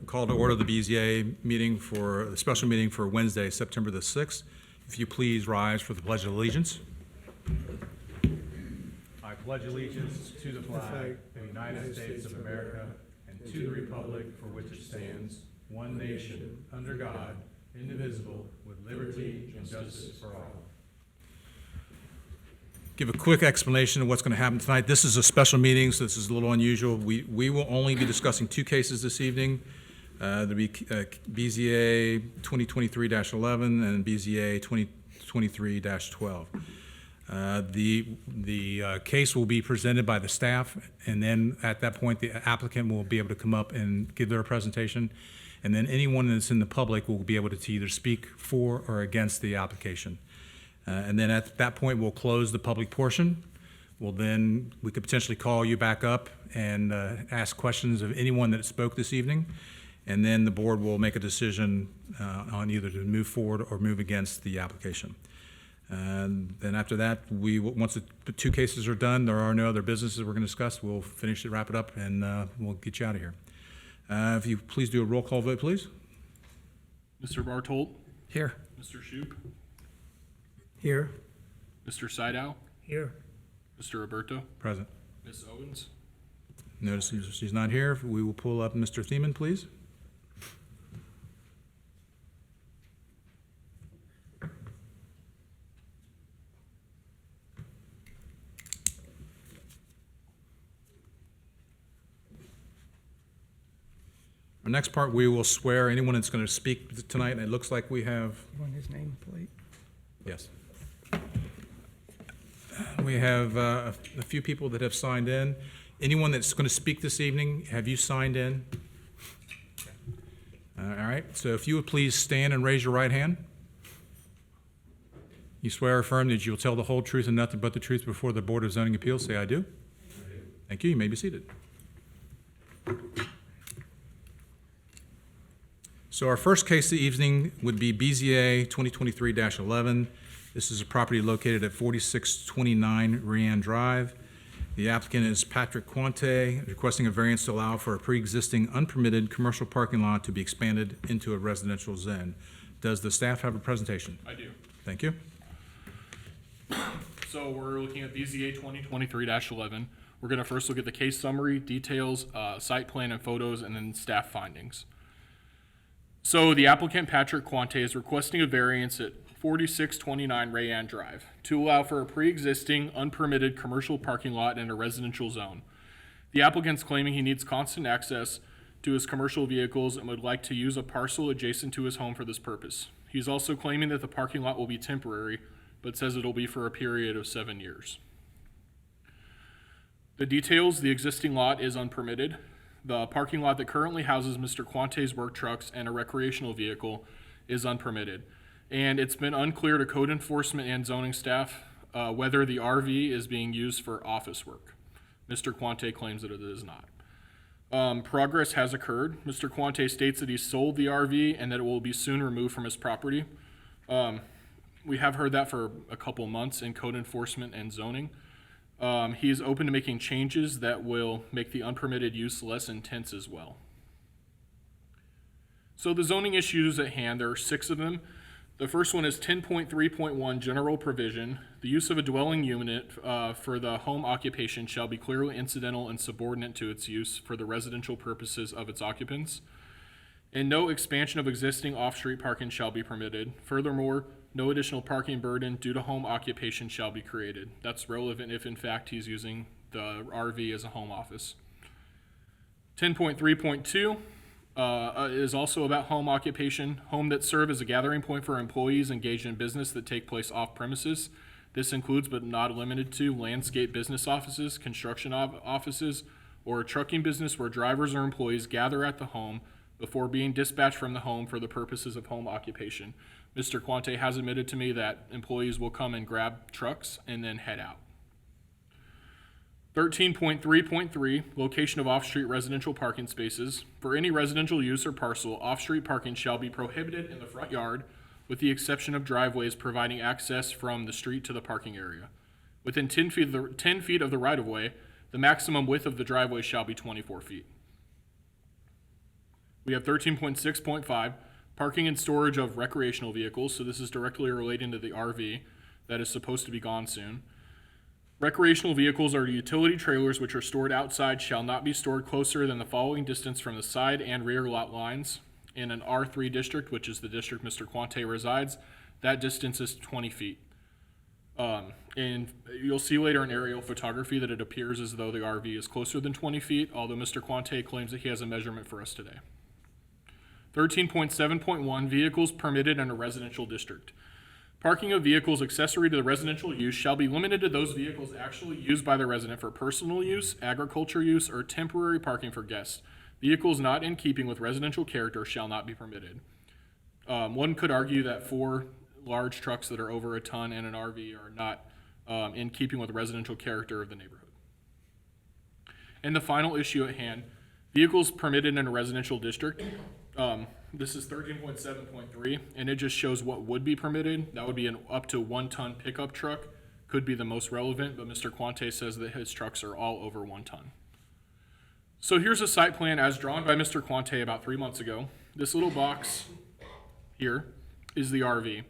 Call to order the BZA meeting for the special meeting for Wednesday, September the 6th. If you please rise for the Pledge of Allegiance. I pledge allegiance to the flag of the United States of America and to the republic for which it stands, one nation, under God, indivisible, with liberty and justice for all. Give a quick explanation of what's going to happen tonight. This is a special meeting, so this is a little unusual. We will only be discussing two cases this evening. There'll be BZA 2023-11 and BZA 2023-12. The case will be presented by the staff, and then at that point, the applicant will be able to come up and give their presentation, and then anyone that's in the public will be able to either speak for or against the application. And then at that point, we'll close the public portion. We could potentially call you back up and ask questions of anyone that spoke this evening. And then the board will make a decision on either to move forward or move against the application. And then after that, once the two cases are done, there are no other businesses we're going to discuss. We'll finish it, wrap it up, and we'll get you out of here. If you please do a roll call vote, please. Mr. Bartolt? Here. Mr. Shoup? Here. Mr. Sydow? Here. Mr. Roberto? Present. Ms. Owens? Notice she's not here. We will pull up Mr. Thiemann, please. Our next part, we will swear anyone that's going to speak tonight, and it looks like we have. You want his name plate? Yes. We have a few people that have signed in. Anyone that's going to speak this evening, have you signed in? All right, so if you would please stand and raise your right hand. You swear or affirm that you will tell the whole truth and nothing but the truth before the Board of Zoning Appeals. Say, I do. I do. Thank you. You may be seated. So our first case this evening would be BZA 2023-11. This is a property located at 4629 Rian Drive. The applicant is Patrick Quante, requesting a variance to allow for a pre-existing unpermitted commercial parking lot to be expanded into a residential zone. Does the staff have a presentation? I do. Thank you. So we're looking at BZA 2023-11. We're going to first look at the case summary, details, site plan and photos, and then staff findings. So the applicant, Patrick Quante, is requesting a variance at 4629 Rayan Drive to allow for a pre-existing unpermitted commercial parking lot in a residential zone. The applicant's claiming he needs constant access to his commercial vehicles and would like to use a parcel adjacent to his home for this purpose. He's also claiming that the parking lot will be temporary, but says it'll be for a period of 7 years. The details: the existing lot is unpermitted. The parking lot that currently houses Mr. Quante's work trucks and a recreational vehicle is unpermitted. And it's been unclear to code enforcement and zoning staff whether the RV is being used for office work. Mr. Quante claims that it is not. Progress has occurred. Mr. Quante states that he sold the RV and that it will be soon removed from his property. We have heard that for a couple months in code enforcement and zoning. He is open to making changes that will make the unpermitted use less intense as well. So the zoning issues at hand, there are 6 of them. The first one is 10.3.1 general provision. The use of a dwelling unit for the home occupation shall be clearly incidental and subordinate to its use for the residential purposes of its occupants. And no expansion of existing off-street parking shall be permitted. Furthermore, no additional parking burden due to home occupation shall be created. That's relevant if, in fact, he's using the RV as a home office. 10.3.2 is also about home occupation. Home that serve as a gathering point for employees engaged in business that take place off premises. This includes, but not limited to, landscape business offices, construction offices, or a trucking business where drivers or employees gather at the home before being dispatched from the home for the purposes of home occupation. Mr. Quante has admitted to me that employees will come and grab trucks and then head out. 13.3.3, location of off-street residential parking spaces. For any residential use or parcel, off-street parking shall be prohibited in the front yard, with the exception of driveways providing access from the street to the parking area. Within 10 feet of the right-of-way, the maximum width of the driveway shall be 24 feet. We have 13.6.5, parking and storage of recreational vehicles. So this is directly relating to the RV that is supposed to be gone soon. Recreational vehicles are utility trailers which are stored outside shall not be stored closer than the following distance from the side and rear lot lines. In an R3 district, which is the district Mr. Quante resides, that distance is 20 feet. And you'll see later in aerial photography that it appears as though the RV is closer than 20 feet, although Mr. Quante claims that he has a measurement for us today. 13.7.1, vehicles permitted in a residential district. Parking of vehicles accessory to the residential use shall be limited to those vehicles actually used by the resident for personal use, agriculture use, or temporary parking for guests. Vehicles not in keeping with residential character shall not be permitted. One could argue that 4 large trucks that are over a ton and an RV are not in keeping with the residential character of the neighborhood. And the final issue at hand, vehicles permitted in a residential district. This is 13.7.3, and it just shows what would be permitted. That would be an up to 1 ton pickup truck, could be the most relevant, but Mr. Quante says that his trucks are all over 1 ton. So here's a site plan as drawn by Mr. Quante about 3 months ago. This little box here is the RV.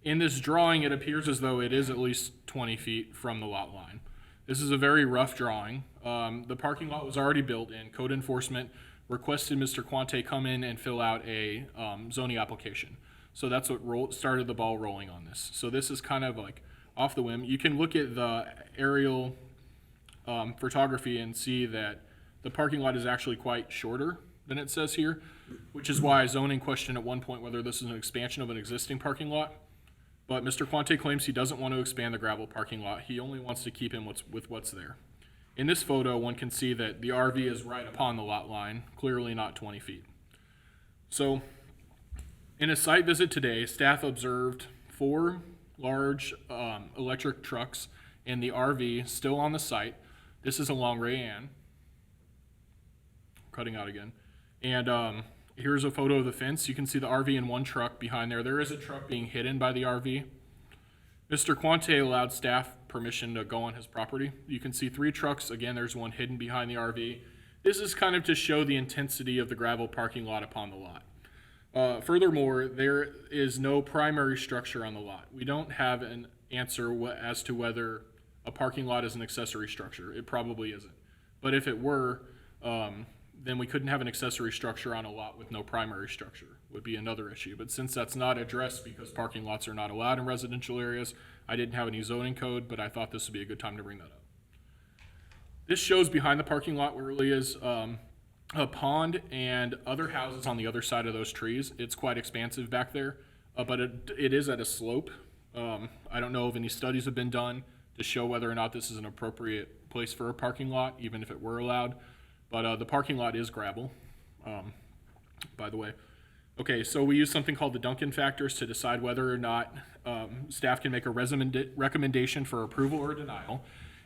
In this drawing, it appears as though it is at least 20 feet from the lot line. This is a very rough drawing. The parking lot was already built in. Code enforcement requested Mr. Quante come in and fill out a zoning application. So that's what started the ball rolling on this. So this is kind of like off the whim. You can look at the aerial photography and see that the parking lot is actually quite shorter than it says here, which is why zoning questioned at one point whether this is an expansion of an existing parking lot. But Mr. Quante claims he doesn't want to expand the gravel parking lot. He only wants to keep him with what's there. In this photo, one can see that the RV is right upon the lot line, clearly not 20 feet. So, in a site visit today, staff observed 4 large electric trucks and the RV still on the site. This is along Ray Ann. Cutting out again. And here's a photo of the fence. You can see the RV and 1 truck behind there. There is a truck being hidden by the RV. Mr. Quante allowed staff permission to go on his property. You can see 3 trucks. Again, there's 1 hidden behind the RV. This is kind of to show the intensity of the gravel parking lot upon the lot. Furthermore, there is no primary structure on the lot. We don't have an answer as to whether a parking lot is an accessory structure. It probably isn't. But if it were, then we couldn't have an accessory structure on a lot with no primary structure, would be another issue. But since that's not addressed because parking lots are not allowed in residential areas, I didn't have any zoning code, but I thought this would be a good time to bring that up. This shows behind the parking lot where really is a pond and other houses on the other side of those trees. It's quite expansive back there, but it is at a slope. I don't know if any studies have been done to show whether or not this is an appropriate place for a parking lot, even if it were allowed. But the parking lot is gravel, by the way. Okay, so we use something called the Duncan factors to decide whether or not staff can make a recommendation for approval or denial.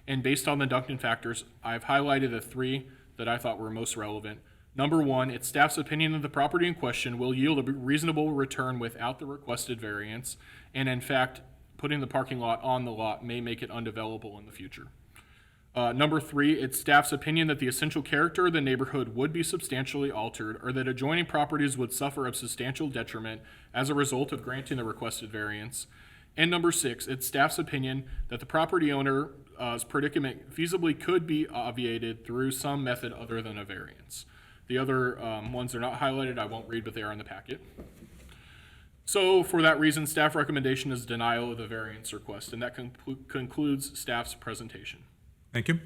And based on the Duncan factors, I've highlighted the 3 that I thought were most relevant. Number 1, it's staff's opinion that the property in question will yield a reasonable return without the requested variance. And in fact, putting the parking lot on the lot may make it undevelopable in the future. Number 3, it's staff's opinion that the essential character of the neighborhood would be substantially altered or that adjoining properties would suffer a substantial detriment as a result of granting the requested variance. And number 6, it's staff's opinion that the property owner's predicament feasibly could be obviated through some method other than a variance. The other ones are not highlighted, I won't read, but they are in the packet. So for that reason, staff recommendation is denial of the variance request, and that concludes staff's presentation. Thank you.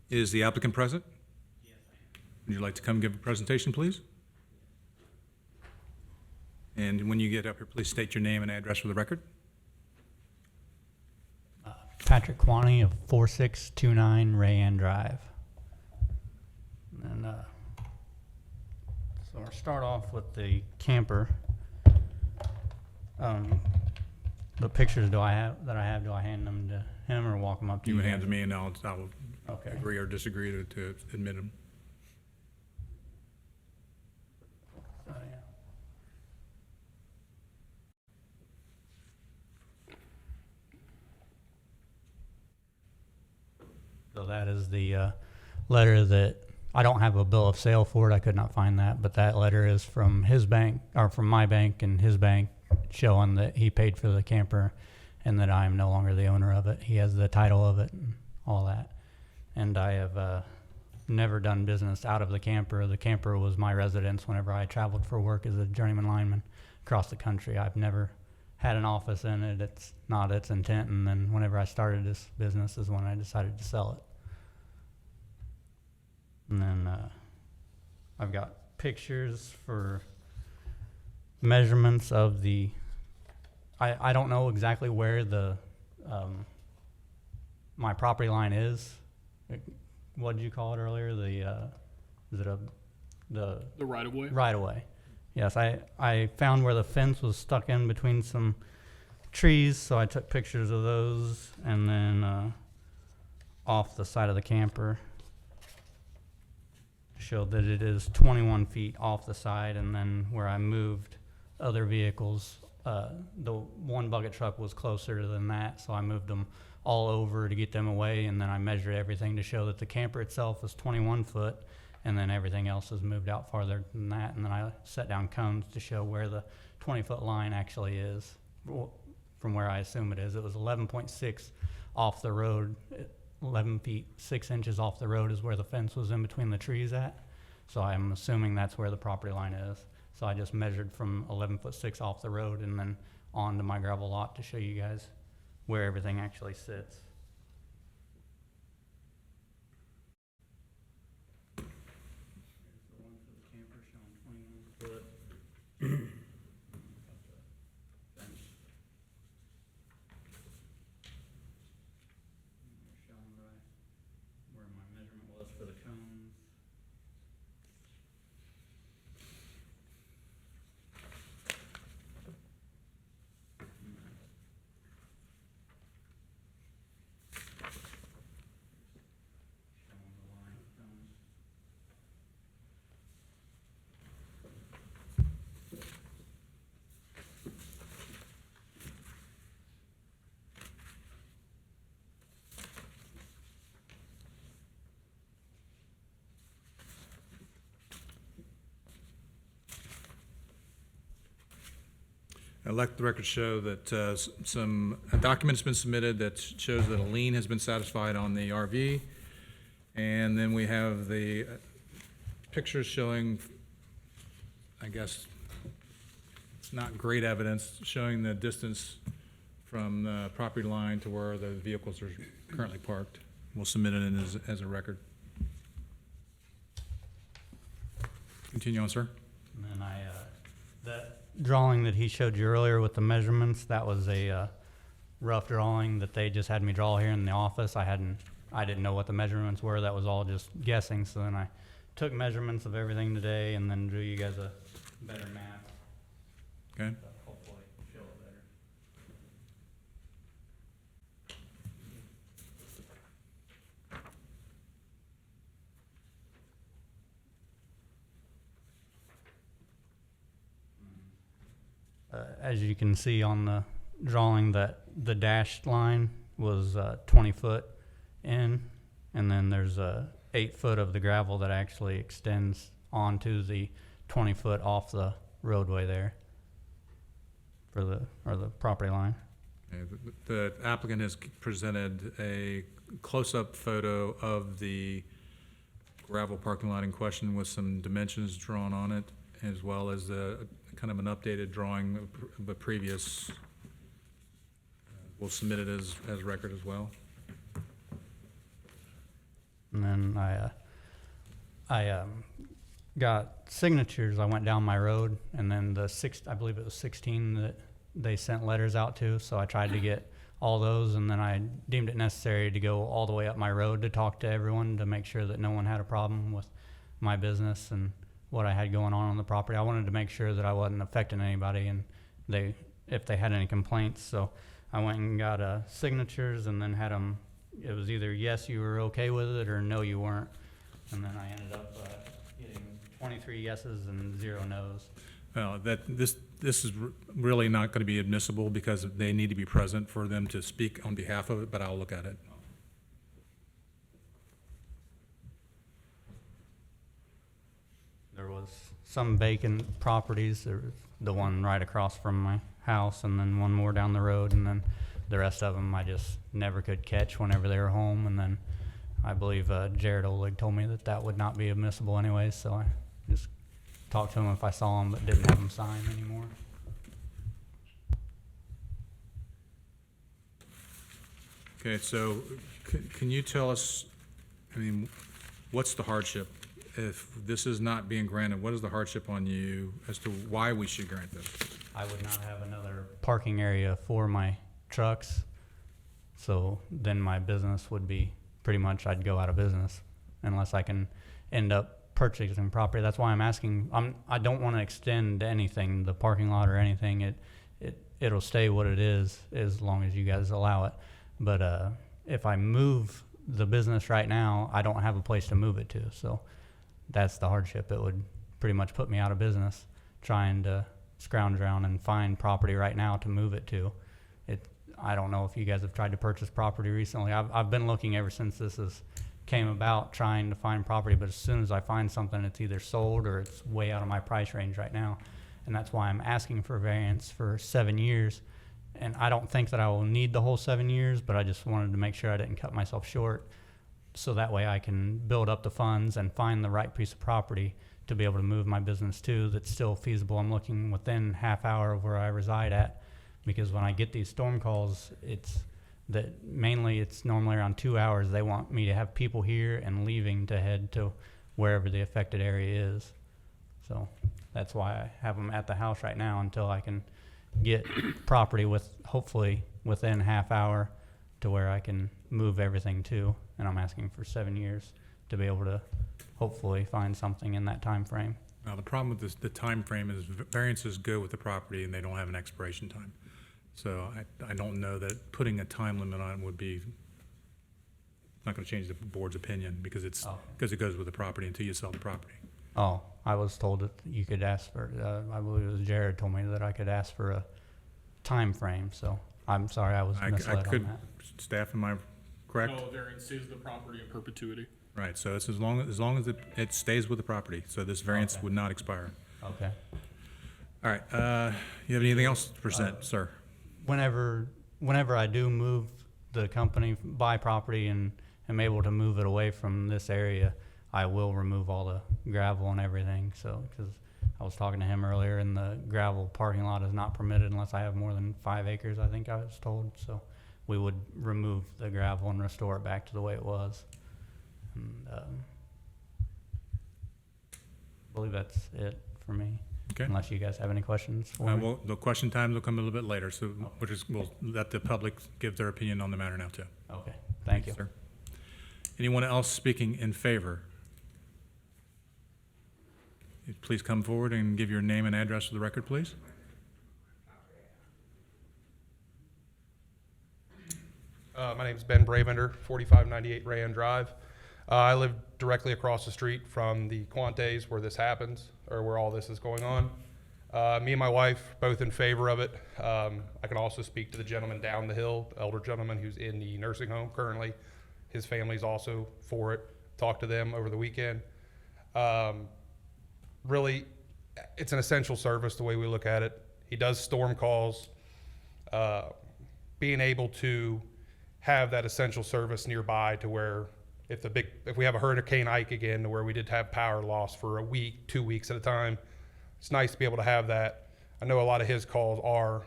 Is the applicant present? Yes. Would you like to come give a presentation, please? And when you get up here, please state your name and address for the record. Patrick Quaney of 4629 Ray Ann Drive. And so I'll start off with the camper. The pictures do I hand them to him or walk them up to you? You hand to me and I'll Okay. agree or disagree to admit them. So, yeah. So that is the letter that I don't have a bill of sale for it. I could not find that, but that letter is from his bank, or from my bank and his bank, showing that he paid for the camper and that I am no longer the owner of it. He has the title of it and all that. And I have never done business out of the camper. The camper was my residence whenever I traveled for work as a journeyman lineman across the country. I've never had an office in it. It's not its intent. And then whenever I started this business is when I decided to sell it. And then I've got pictures for measurements of the, I don't know exactly where the my property line is. What did you call it earlier? The is it the right of way. right of way? Yes, I found where the fence was stuck in between some trees, so I took pictures of those, and then off the side of the camper showed that it is 21 feet off the side, and then where I moved other vehicles, the one bucket truck was closer than that, so I moved them all over to get them away, and then I measured everything to show that the camper itself is 21 foot, and then everything else is moved out farther than that, and then I set down cones to show where the 20-foot line actually is, from where I assume it is. It was 11.6 off the road. 11 feet 6 inches off the road is where the fence was in between the trees at. So I'm assuming that's where the property line is. So I just measured from 11'6" off the road and then onto my gravel lot to show you guys where everything actually sits. Here's the one for the camper showing 21 foot. Showing right where my measurement was for the cones. Showing the line of cones. I'd like the record to show that a document's been submitted that shows that a lien has been satisfied on the RV. And then we have the pictures showing, I guess, it's not great evidence, showing the distance from the property line to where the vehicles are currently parked. We'll submit it in as a record. Continue on, sir. And then that drawing that he showed you earlier with the measurements, that was a rough drawing that they just had me draw here in the office. I didn't know what the measurements were. That was all just guessing. So then I took measurements of everything today and then drew you guys a better map. Okay. To hopefully show it better. As you can see on the drawing, that the dashed line was 20 foot in, and then there's 8 foot of the gravel that actually extends onto the 20 foot off the roadway there for the property line. Okay, the applicant has presented a close-up photo of the gravel parking lot in question with some dimensions drawn on it, as well as kind of an updated drawing of the previous. We'll submit it as record as well. And then I got signatures. I went down my road, and then I believe it was 16 that they sent letters out to. So I tried to get all those, and then I deemed it necessary to go all the way up my road to talk to everyone to make sure that no one had a problem with my business and what I had going on the property. I wanted to make sure that I wasn't affecting anybody, and if they had any complaints. So I went and got signatures, and then had them. It was either yes, you were okay with it, or no, you weren't. And then I ended up getting 23 yeses and 0 nos. Well, this is really not going to be admissible because they need to be present for them to speak on behalf of it, but I'll look at it. some vacant properties. There's the one right across from my house, and then one more down the road, and then the rest of them I just never could catch whenever they were home. And then I believe Jared Oleg told me that that would not be admissible anyways, so I just talked to him if I saw him, but didn't have him sign anymore. Okay, so can you tell us, I mean, what's the hardship? If this is not being granted, what is the hardship on you as to why we should grant this? I would not have another parking area for my trucks, so then my business would be pretty much, I'd go out of business unless I can end up purchasing property. That's why I'm asking. I don't want to extend anything, the parking lot or anything. It'll stay what it is as long as you guys allow it. But if I move the business right now, I don't have a place to move it to. So that's the hardship. It would pretty much put me out of business trying to scrounge around and find property right now to move it to. I don't know if you guys have tried to purchase property recently. I've been looking ever since this came about, trying to find property, but as soon as I find something, it's either sold or it's way out of my price range right now. And that's why I'm asking for variance for 7 years. And I don't think that I will need the whole 7 years, but I just wanted to make sure I didn't cut myself short, so that way I can build up the funds and find the right piece of property to be able to move my business to that's still feasible. I'm looking within half hour of where I reside at, because when I get these storm calls, it's normally around 2 hours. They want me to have people here and leaving to head to wherever the affected area is. So that's why I have them at the house right now until I can get property hopefully within half hour to where I can move everything to. And I'm asking for 7 years to be able to hopefully find something in that time frame. Now, the problem with the time frame is variances go with the property and they don't have an expiration time. So I don't know that putting a time limit on it would be, not going to change the board's opinion, because it goes with the property until you sell the property. Oh, I was told that you could ask for, I believe it was Jared told me that I could ask for a time frame. So I'm sorry, I was misled on that. Staff, am I correct? No, variance stays the property in perpetuity. Right, so it's as long as it stays with the property, so this variance would not expire. Okay. All right, you have anything else to present, sir? Whenever I do move the company, buy property, and am able to move it away from this area, I will remove all the gravel and everything. So, because I was talking to him earlier, and the gravel parking lot is not permitted unless I have more than 5 acres, I think I was told. So we would remove the gravel and restore it back to the way it was. And I believe that's it for me. Okay. Unless you guys have any questions for me. Well, the question times will come a little bit later, so we'll let the public give their opinion on the matter now, too. Okay, thank you. Sir. Anyone else speaking in favor? Please come forward and give your name and address for the record, please. My name's Ben Bravender, 4598 Rayan Drive. I live directly across the street from the Quantes where this happens, or where all this is going on. Me and my wife, both in favor of it. I can also speak to the gentleman down the hill, the elder gentleman who's in the nursing home currently. His family's also for it. Talked to them over the weekend. Really, it's an essential service the way we look at it. He does storm calls. Being able to have that essential service nearby to where if we have a Hurricane Ike again, to where we did have power loss for a week, 2 weeks at a time, it's nice to be able to have that. I know a lot of his calls are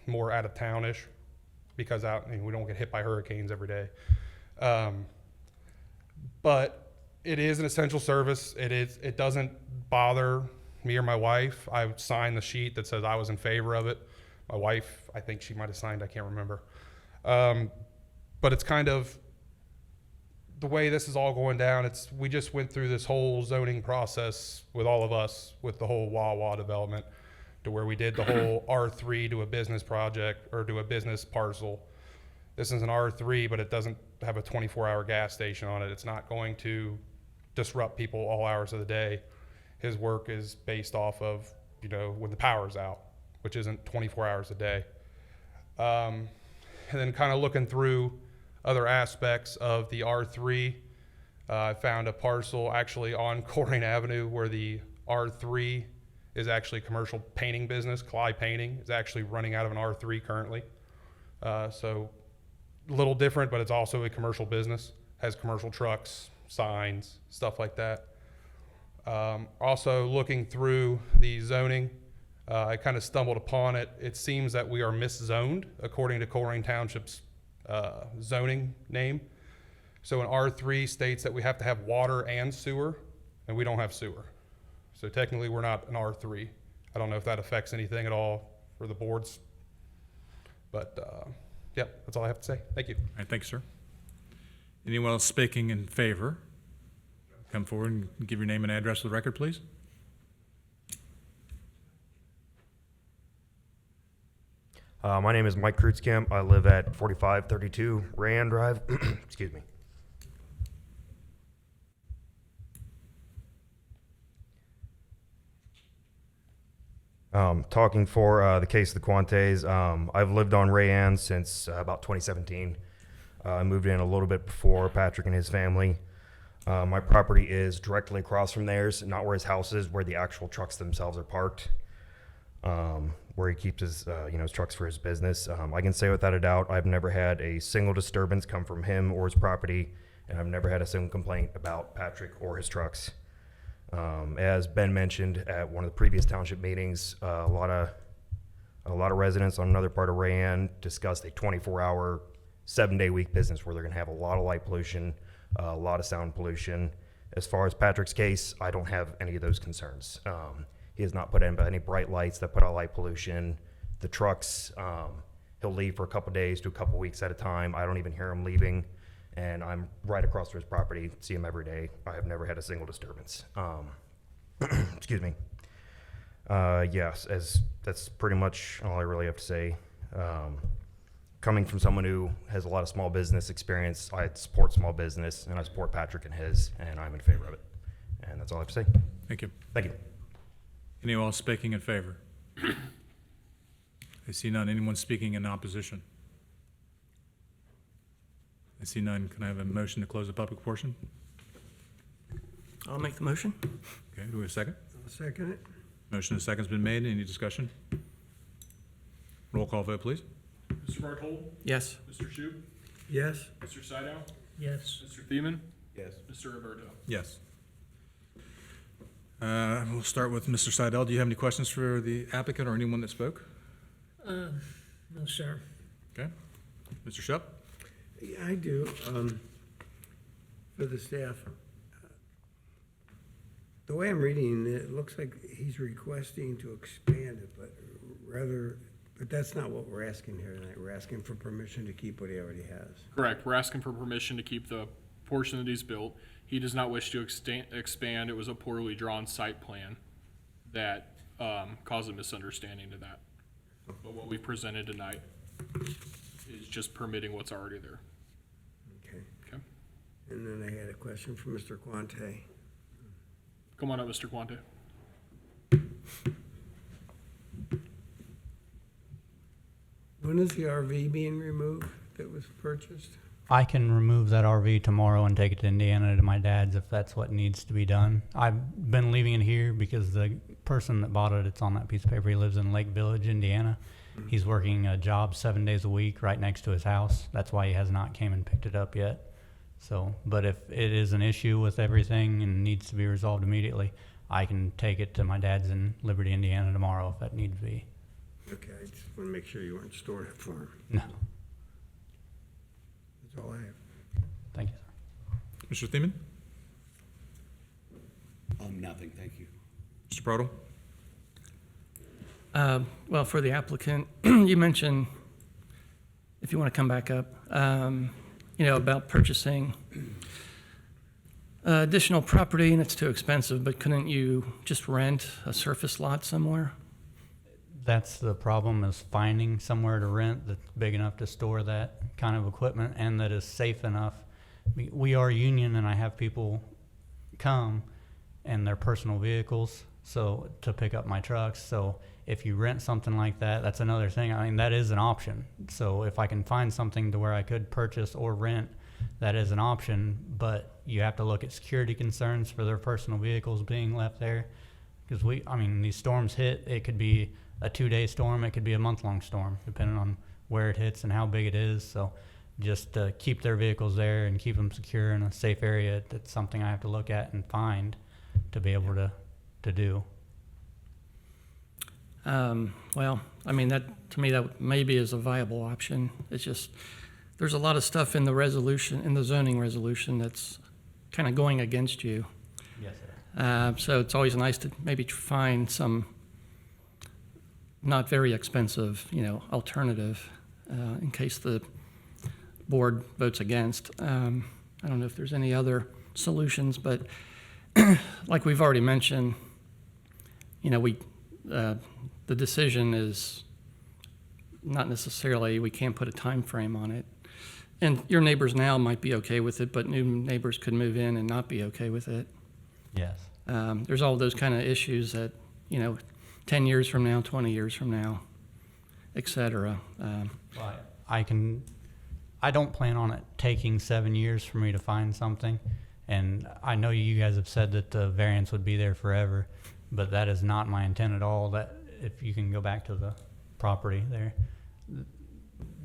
more out of townish because we don't get hit by hurricanes every day. But it is an essential service. It doesn't bother me or my wife. I signed the sheet that says I was in favor of it. My wife, I think she might have signed, I can't remember. But it's kind of the way this is all going down. We just went through this whole zoning process with all of us, with the whole Wawa development, to where we did the whole R3 to a business project or to a business parcel. This is an R3, but it doesn't have a 24-hour gas station on it. It's not going to disrupt people all hours of the day. His work is based off of, when the power's out, which isn't 24 hours a day. And then kind of looking through other aspects of the R3, I found a parcel actually on Colerain Avenue where the R3 is actually a commercial painting business. Cly Painting is actually running out of an R3 currently. So a little different, but it's also a commercial business. Has commercial trucks, signs, stuff like that. Also looking through the zoning, I kind of stumbled upon it. It seems that we are miszoned according to Colerain Township's zoning name. So an R3 states that we have to have water and sewer, and we don't have sewer. So technically we're not an R3. I don't know if that affects anything at all for the boards. But yep, that's all I have to say. Thank you. All right, thank you, sir. Anyone else speaking in favor? Come forward and give your name and address for the record, please. My name is Mike Kreutzkamp. I live at 4532 Rayan Drive. Excuse me. Talking for the case of the Quantes, I've lived on Rayan since about 2017. I moved in a little bit before Patrick and his family. My property is directly across from theirs, not where his house is, where the actual trucks themselves are parked, where he keeps his, his trucks for his business. I can say without a doubt, I've never had a single disturbance come from him or his property, and I've never had a single complaint about Patrick or his trucks. As Ben mentioned at one of the previous township meetings, a lot of residents on another part of Rayan discussed a 24-hour, 7-day-week business where they're going to have a lot of light pollution, a lot of sound pollution. As far as Patrick's case, I don't have any of those concerns. He has not put in any bright lights that put out light pollution. The trucks, he'll leave for a couple days to a couple weeks at a time. I don't even hear him leaving. And I'm right across from his property, see him every day. I have never had a single disturbance. Excuse me. Yes, that's pretty much all I really have to say. Coming from someone who has a lot of small business experience, I support small business, and I support Patrick and his, and I'm in favor of it. And that's all I have to say. Thank you. Thank you. Anyone else speaking in favor? I see none. Anyone speaking in opposition? I see none. Can I have a motion to close the public portion? I'll make the motion. Okay, do we have a second? I'll second it. Motion and second's been made. Any discussion? Roll call vote, please. Mr. Barthold? Yes. Mr. Shoup? Yes. Mr. Sydow? Yes. Mr. Thiemann? Yes. Mr. Roberto? Yes. We'll start with Mr. Seidel. Do you have any questions for the applicant or anyone that spoke? No, sir. Okay. Mr. Shupp? Yeah, I do. For the staff, the way I'm reading it, it looks like he's requesting to expand it, but that's not what we're asking here tonight. We're asking for permission to keep what he already has. Correct. We're asking for permission to keep the portion that he's built. He does not wish to expand. It was a poorly drawn site plan that caused a misunderstanding to that. But what we presented tonight is just permitting what's already there. Okay. Okay. And then I had a question for Mr. Quante. Come on up, Mr. Quante. When is the RV being removed that was purchased? I can remove that RV tomorrow and take it to Indiana to my dad's if that's what needs to be done. I've been leaving it here because the person that bought it, it's on that piece of paper, he lives in Lake Village, Indiana. He's working a job 7 days a week right next to his house. That's why he has not came and picked it up yet. So, but if it is an issue with everything and needs to be resolved immediately, I can take it to my dad's in Liberty, Indiana tomorrow if that needs to be. Okay, I just want to make sure you weren't storing it for him. No, That's all I have. thank you, sir. Mr. Thiemann? Nothing, thank you. Mr. Prodel? Well, for the applicant, you mentioned, if you want to come back up, about purchasing additional property and it's too expensive, but couldn't you just rent a surface lot somewhere? That's the problem, is finding somewhere to rent that's big enough to store that kind of equipment and that is safe enough. We are union and I have people come in their personal vehicles so to pick up my trucks. So if you rent something like that, that's another thing. I mean, that is an option. So if I can find something to where I could purchase or rent, that is an option, but you have to look at security concerns for their personal vehicles being left there. Because I mean, these storms hit, it could be a 2-day storm, it could be a month-long storm, depending on where it hits and how big it is. So just to keep their vehicles there and keep them secure in a safe area, that's something I have to look at and find to be able to do. Well, I mean, that, to me, that maybe is a viable option. It's just, there's a lot of stuff in the resolution, in the zoning resolution, that's kind of going against you. Yes, sir. So it's always nice to maybe find some not very expensive, alternative, in case the board votes against. I don't know if there's any other solutions, but like we've already mentioned, the decision is not necessarily, we can't put a time frame on it. And your neighbors now might be okay with it, but new neighbors could move in and not be okay with it. Yes. There's all those kind of issues that, 10 years from now, 20 years from now, et cetera. Well, I don't plan on it taking 7 years for me to find something. And I know you guys have said that the variance would be there forever, but that is not my intent at all. That if you can go back to the property there,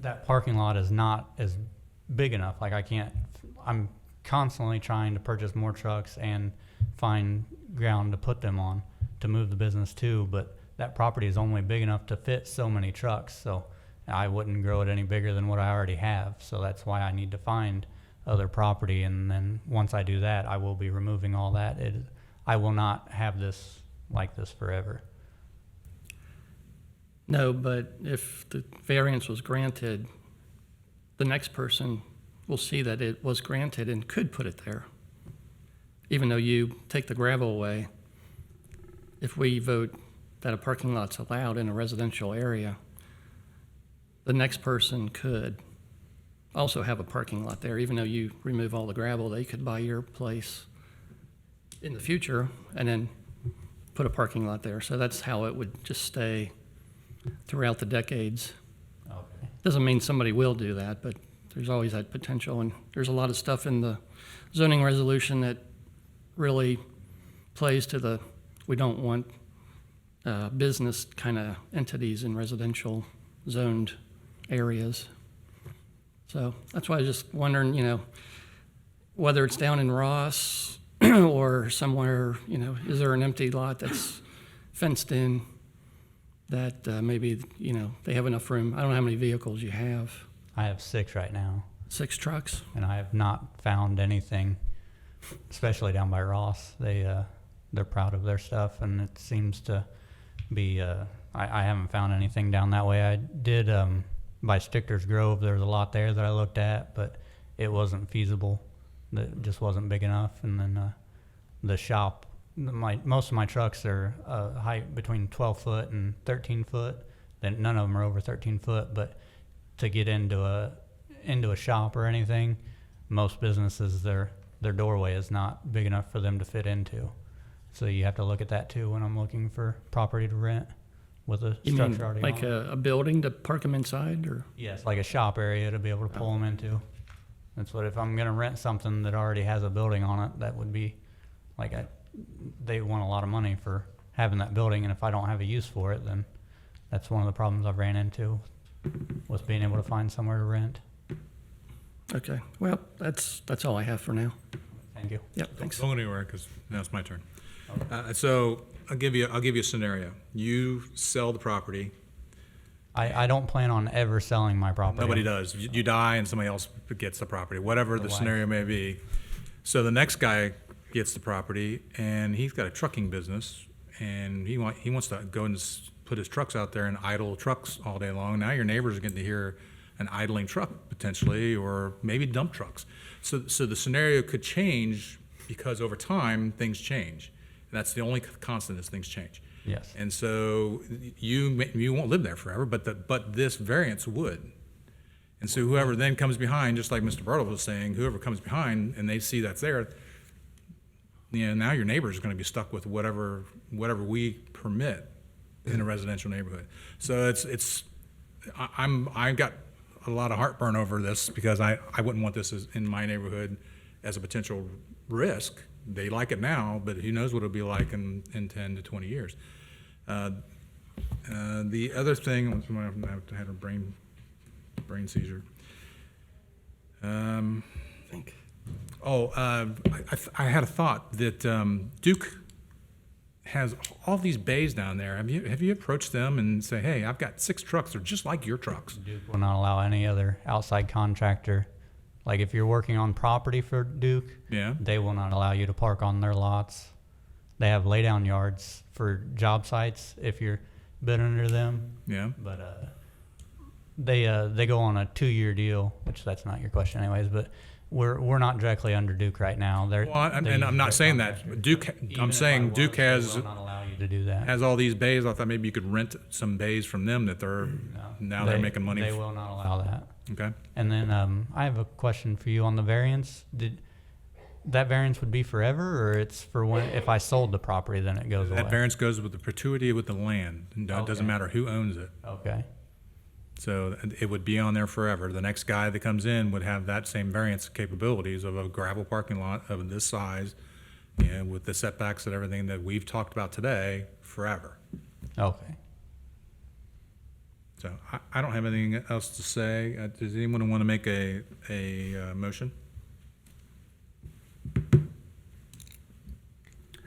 that parking lot is not as big enough. Like I'm constantly trying to purchase more trucks and find ground to put them on to move the business to, but that property is only big enough to fit so many trucks. So I wouldn't grow it any bigger than what I already have. So that's why I need to find other property. And then once I do that, I will be removing all that. I will not have this like this forever. No, but if the variance was granted, the next person will see that it was granted and could put it there. Even though you take the gravel away, if we vote that a parking lot's allowed in a residential area, the next person could also have a parking lot there. Even though you remove all the gravel, they could buy your place in the future and then put a parking lot there. So that's how it would just stay throughout the decades. Okay. Doesn't mean somebody will do that, but there's always that potential. And there's a lot of stuff in the zoning resolution that really plays to we don't want business kind of entities in residential zoned areas. So that's why I was just wondering, whether it's down in Ross or somewhere, is there an empty lot that's fenced in that maybe, they have enough room? I don't know how many vehicles you have. I have 6 right now, 6 trucks? and I have not found anything, especially down by Ross. They're proud of their stuff, and it seems to be, I haven't found anything down that way. I did, by Stichter's Grove, there was a lot there that I looked at, but it wasn't feasible. It just wasn't big enough. And then the shop, most of my trucks are height between 12 foot and 13 foot. Then none of them are over 13 foot, but to get into a shop or anything, most businesses, their doorway is not big enough for them to fit into. So you have to look at that too when I'm looking for property to rent with a You structure mean already like on it. a building to park them inside, or? Yes, like a shop area to be able to pull them into. That's what, if I'm gonna rent something that already has a building on it, that would be, like, they want a lot of money for having that building, and if I don't have a use for it, then that's one of the problems I've ran into with being able to find somewhere to rent. Okay, well, that's all I have for now. Thank you. Yep, thanks. Don't go anywhere, because now it's my turn. So I'll give you a scenario. You sell the property. I don't plan on ever selling my property. Nobody does. You die and somebody else gets the property, whatever the wife. scenario may be. So the next guy gets the property, and he's got a trucking business, and he wants to go and put his trucks out there and idle trucks all day long. Now your neighbors are getting to hear an idling truck potentially, or maybe dump trucks. So the scenario could change because over time things change. And that's the only constant is things change. Yes. And so you won't live there forever, but this variance would. And so whoever then comes behind, just like Mr. Bartle was saying, whoever comes behind and they see that's there, now your neighbor is going to be stuck with whatever we permit in a residential neighborhood. So I've got a lot of heartburn over this because I wouldn't want this in my neighborhood as a potential risk. they like it now, but who knows what it'll be like in 10 to 20 years. The other thing, I had a brain seizure. think. I had a thought that Duke has all these bays down there. Have you approached them and say, hey, I've got 6 trucks. They're just like your trucks. Duke will not allow any other outside contractor. Like if you're working on property for Duke, Yeah. they will not allow you to park on their lots. They have laydown yards for job sites if you're bid under them. Yeah. But they go on a 2-year deal, which that's not your question anyways. But we're not directly under Duke right now. Well, I'm not saying that. Duke. I'm saying Duke They has will not allow you to do that. all these bays. I thought maybe you could rent some bays from them that they're they're making money. They will not allow that. Okay. And then I have a question for you on the variance. That variance would be forever, or it's for when if I sold the property, then it goes away? That variance goes with the perpetuity with the land. It doesn't Okay. matter who owns it. Okay. So it would be on there forever. The next guy that comes in would have that same variance capabilities of a gravel parking lot of this size, and with the setbacks and everything that we've talked about today, forever. Okay. So I don't have anything else to say. Does anyone want to make a motion?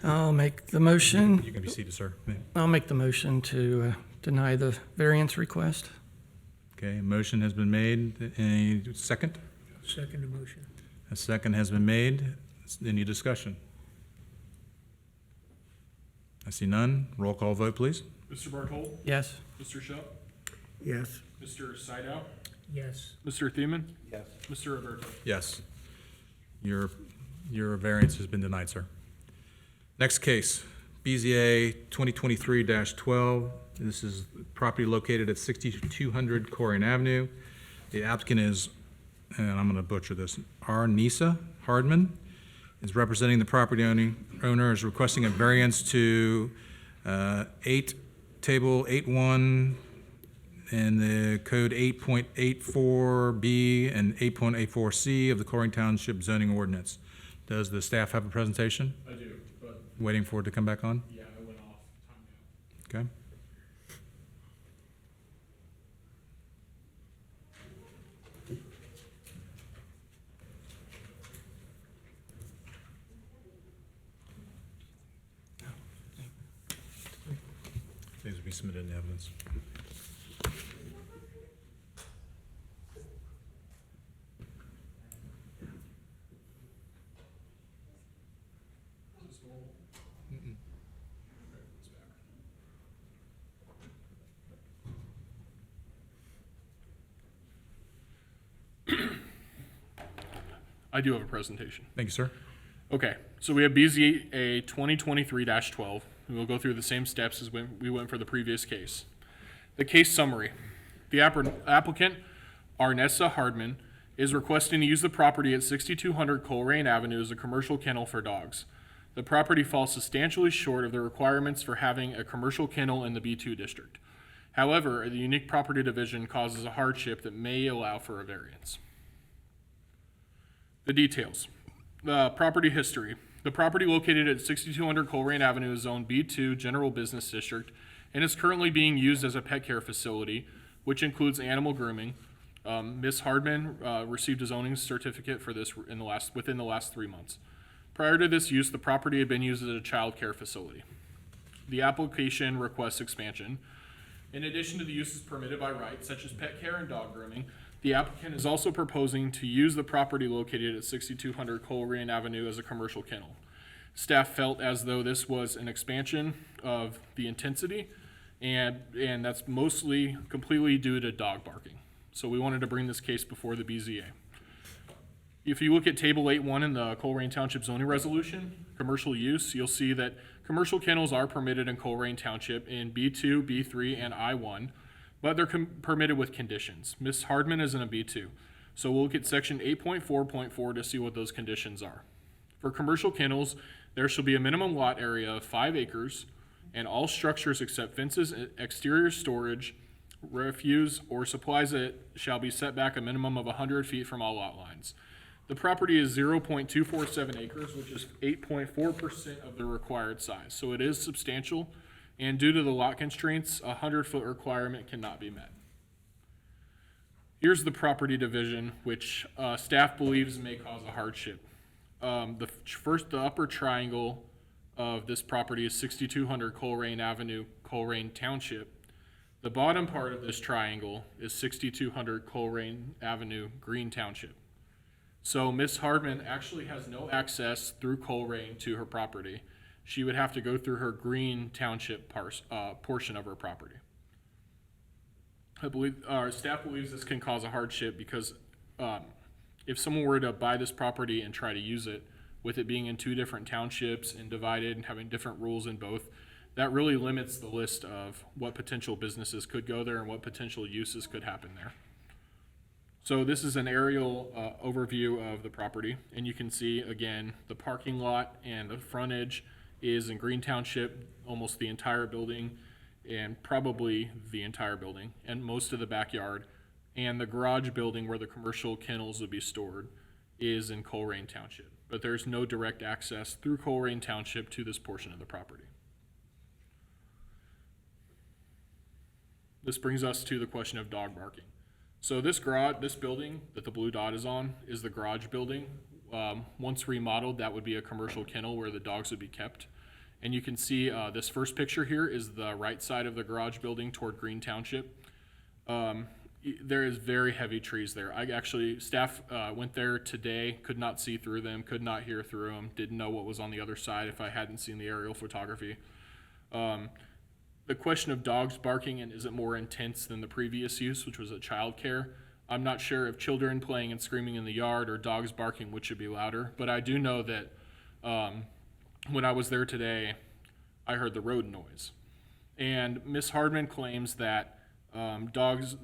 I'll make the motion. You can be seated, sir. I'll make the motion to deny the variance request. Okay, a motion has been made. Any second? Second motion. A second has been made. Any discussion? I see none. Roll call vote, please. Mr. Barthold? Yes. Mr. Shup? Yes. Mr. Sidow? Yes. Mr. Thiemann? Yes. Mr. Roberto? Yes. Your variance has been denied, sir. Next case, BZA 2023-12. This is property located at 6200 Colerain Avenue. The applicant is, and I'm going to butcher this, Nisa Hardman is representing the property owner, is requesting a variance to table 8.1 and the code 8.84B and 8.84C of the Colerain Township zoning ordinance. Does the staff have a presentation? I do, but Waiting for it to come back on? yeah, I went off time Okay. ago. These will be submitted in evidence. I do have a presentation. Thank you, sir. Okay, so we have BZA 2023-12. And we'll go through the same steps as when we went for the previous case. The case summary. The applicant, Arnessa Hardman, is requesting to use the property at 6200 Colerain Avenue as a commercial kennel for dogs. The property falls substantially short of the requirements for having a commercial kennel in the B2 district. However, the unique property division causes a hardship that may allow for a variance. The details. The property history. The property located at 6200 Colerain Avenue is zoned B2 General Business District and is currently being used as a pet care facility, which includes animal grooming. Ms. Hardman received a zoning certificate for this within the last 3 months. Prior to this use, the property had been used as a child care facility. The application requests expansion. In addition to the uses permitted by right, such as pet care and dog grooming, the applicant is also proposing to use the property located at 6200 Colerain Avenue as a commercial kennel. Staff felt as though this was an expansion of the intensity, and that's mostly completely due to dog barking. So we wanted to bring this case before the BZA. If you look at Table 8.1 in the Colerain Township zoning resolution, commercial use, you'll see that commercial kennels are permitted in Colerain Township in B2, B3, and I1, but they're permitted with conditions. Ms. Hardman is in a B2, so we'll look at section 8.4.4 to see what those conditions are. For commercial kennels, there shall be a minimum lot area of 5 acres, and all structures except fences, exterior storage, refuse, or supplies that shall be set back a minimum of 100 feet from all lot lines. The property is 0.247 acres, which is 8.4% of the required size. So it is substantial, and due to the lot constraints, a 100-foot requirement cannot be met. Here's the property division, which staff believes may cause a hardship. The upper triangle of this property is 6200 Colerain Avenue, Colerain Township. The bottom part of this triangle is 6200 Colerain Avenue, Green Township. So Ms. Hardman actually has no access through Colerain to her property. She would have to go through her Green Township portion of her property. I believe our staff believes this can cause a hardship because if someone were to buy this property and try to use it, with it being in two different townships and divided and having different rules in both, that really limits the list of what potential businesses could go there and what potential uses could happen there. So this is an aerial overview of the property, and you can see again the parking lot and the frontage is in Green Township, almost the entire building, and probably the entire building, and most of the backyard, and the garage building where the commercial kennels would be stored is in Colerain Township. But there's no direct access through Colerain Township to this portion of the property. This brings us to the question of dog barking. So this building that the blue dot is on is the garage building. Once remodeled, that would be a commercial kennel where the dogs would be kept. And you can see this first picture here is the right side of the garage building toward Green Township. There is very heavy trees there. Staff went there today, could not see through them, could not hear through them, didn't know what was on the other side if I hadn't seen the aerial photography. The question of dogs barking, and is it more intense than the previous use, which was a childcare? I'm not sure if children playing and screaming in the yard or dogs barking, which should be louder, but I do know that when I was there today, I heard the road noise. And Miss Hardman claims that her dogs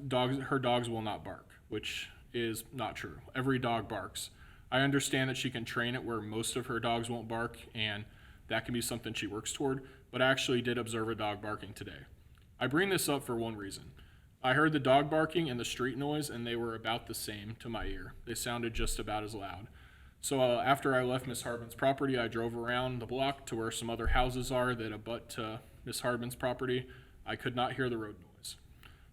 will not bark, which is not true. Every dog barks. I understand that she can train it where most of her dogs won't bark, and that can be something she works toward, but I actually did observe a dog barking today. I bring this up for one reason. I heard the dog barking and the street noise, and they were about the same to my ear. They sounded just about as loud. So after I left Miss Hardman's property, I drove around the block to where some other houses are that abut to Miss Hardman's property. I could not hear the road noise.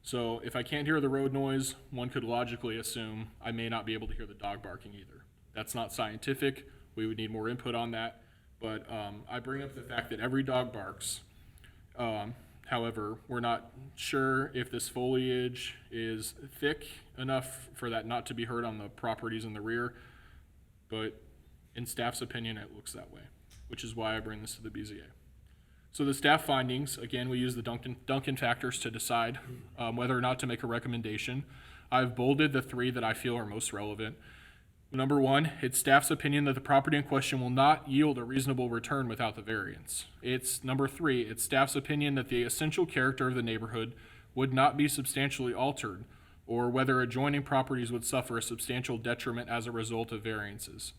So if I can't hear the road noise, one could logically assume I may not be able to hear the dog barking either. That's not scientific. We would need more input on that. But I bring up the fact that every dog barks. However, we're not sure if this foliage is thick enough for that not to be heard on the properties in the rear. But in staff's opinion, it looks that way, which is why I bring this to the BZA. So the staff findings, again, we use the Duncan factors to decide whether or not to make a recommendation. I've bolded the three that I feel are most relevant. Number one, it's staff's opinion that the property in question will not yield a reasonable return without the variance. It's number three, it's staff's opinion that the essential character of the neighborhood would not be substantially altered, or whether adjoining properties would suffer a substantial detriment as a result of variances.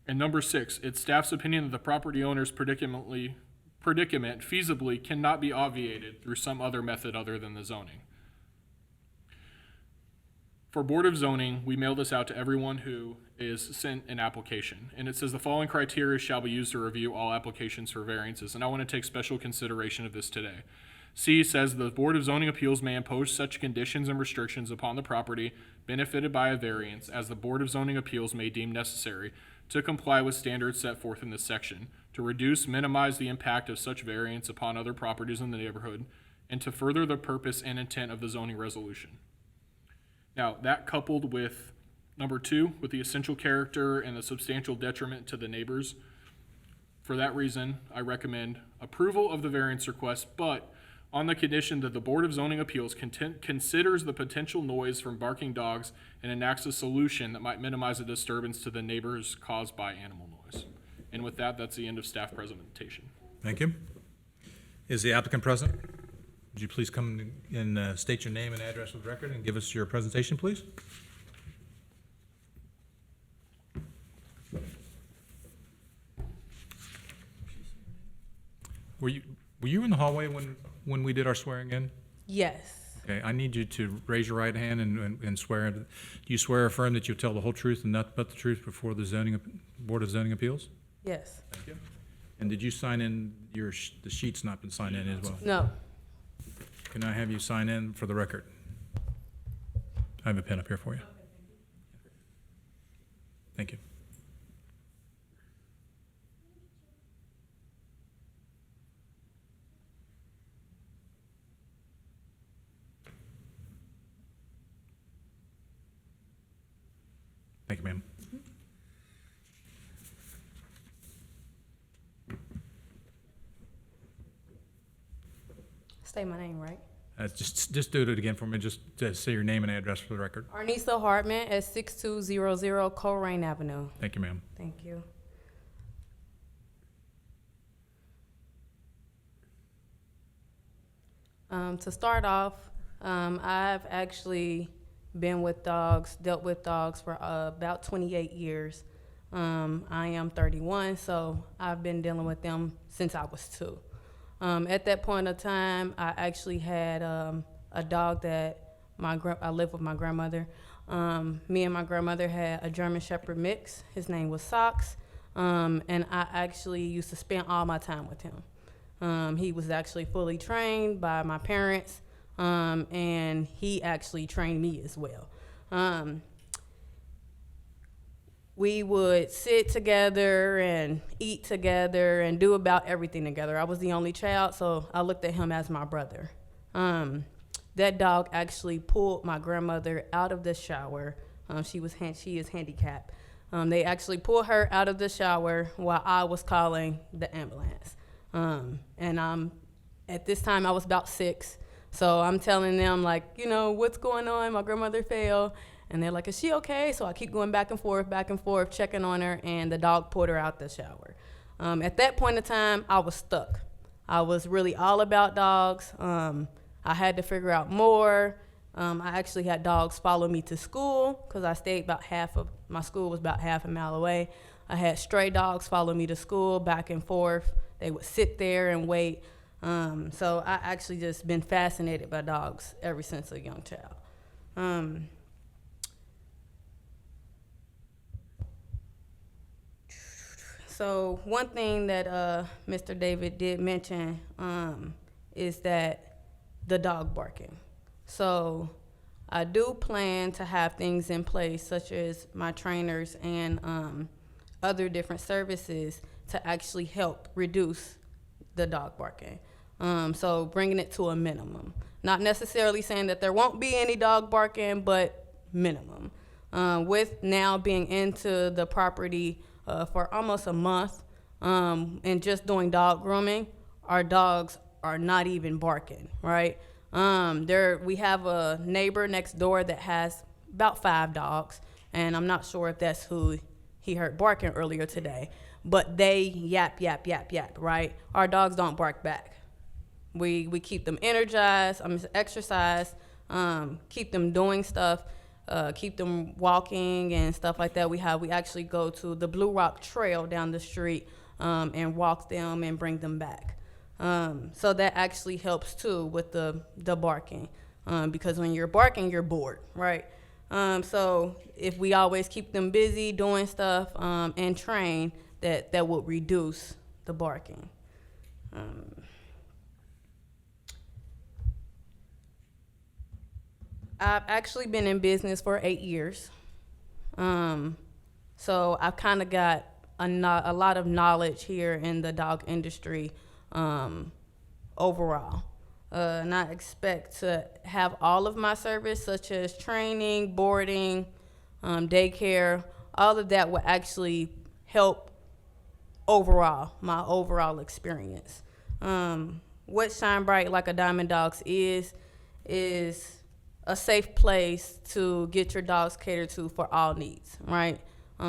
And number six, it's staff's opinion that the property owner's predicament feasibly cannot be obviated through some other method other than the zoning. For Board of Zoning, we mail this out to everyone who is sent an application. And it says the following criteria shall be used to review all applications for variances. And I want to take special consideration of this today. C says the Board of Zoning Appeals may impose such conditions and restrictions upon the property benefited by a variance as the Board of Zoning Appeals may deem necessary to comply with standards set forth in this section, to minimize the impact of such variance upon other properties in the neighborhood, and to further the purpose and intent of the zoning resolution. Now, that coupled with number two, with the essential character and the substantial detriment to the neighbors, for that reason, I recommend approval of the variance request, but on the condition that the Board of Zoning Appeals considers the potential noise from barking dogs and enacts a solution that might minimize the disturbance to the neighbors caused by animal noise. And with that, that's the end of staff presentation. Thank you. Is the applicant present? Would you please come and state your name and address for the record and give us your presentation, please? Were you in the hallway when we did our swearing in? Yes. Okay, I need you to raise your right hand and swear. Do you swear or affirm that you'll tell the whole truth and nothing but the truth before the Board of Zoning Appeals? Yes. Thank you. And did you sign in the sheet's not been signed in as well? No. Can I have you sign in for the record? I have a pen up here for you. Thank you. Thank you, ma'am. Say my name, right? Just do it again for me, just to say your name and address for the record. Arnisa Hartman at 6200 Colerain Avenue. Thank you, ma'am. Thank you. To start off, I've actually been with dogs, dealt with dogs for about 28 years. I am 31, so I've been dealing with them since I was 2. At that point of time, I actually had a dog that I lived with my grandmother. Me and my grandmother had a German Shepherd mix. His name was Socks, and I actually used to spend all my time with him. He was actually fully trained by my parents, and he actually trained me as well. We would sit together and eat together and do about everything together. I was the only child, so I looked at him as my brother. That dog actually pulled my grandmother out of the shower. She is handicapped. They actually pulled her out of the shower while I was calling the ambulance. And at this time I was about 6, so I'm telling them, like, you know, what's going on? My grandmother fell. And they're like, is she okay? So I keep going back and forth, checking on her, and the dog pulled her out the shower. At that point in time, I was stuck. I was really all about dogs. I had to figure out more. I actually had dogs follow me to school because I stayed my school was about half a mile away. I had stray dogs follow me to school back and forth. They would sit there and wait. So I actually just been fascinated by dogs ever since a young child. So one thing that Mr. David did mention is that the dog barking. So I do plan to have things in place, such as my trainers and other different services to actually help reduce the dog barking. So bringing it to a minimum. Not necessarily saying that there won't be any dog barking, but minimum. With now being into the property for almost a month and just doing dog grooming, our dogs are not even barking, right? We have a neighbor next door that has about 5 dogs, and I'm not sure if that's who he heard barking earlier today, but they yap, yap, yap, yap, right? Our dogs don't bark back. We keep them energized, exercise, keep them doing stuff, keep them walking and stuff like that. We actually go to the Blue Rock Trail down the street and walk them and bring them back. So that actually helps too with the barking, because when you're barking, you're bored, right? So if we always keep them busy doing stuff and train, that will reduce the barking. I've actually been in business for 8 years. So I've kind of got a lot of knowledge here in the dog industry overall. And I expect to have all of my service, such as training, boarding, daycare, all of that will actually help my overall experience. What Shine Bright Like a Diamond Dogs is a safe place to get your dogs catered to for all needs, right?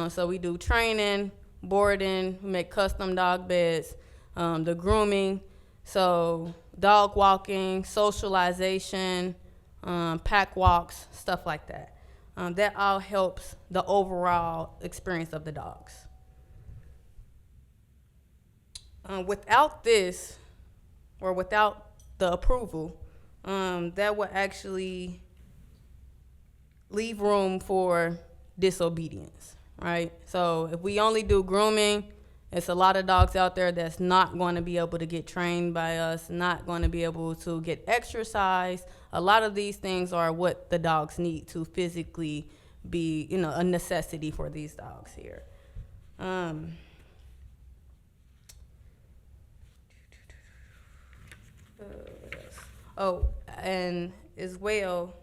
So we do training, boarding, we make custom dog beds, the grooming, so dog walking, socialization, pack walks, stuff like that. That all helps the overall experience of the dogs. Without this, or without the approval, that would actually leave room for disobedience, right? So if we only do grooming, it's a lot of dogs out there that's not going to be able to get trained by us, not going to be able to get exercise. A lot of these things are what the dogs need to physically be, a necessity for these dogs here. Oh, and as well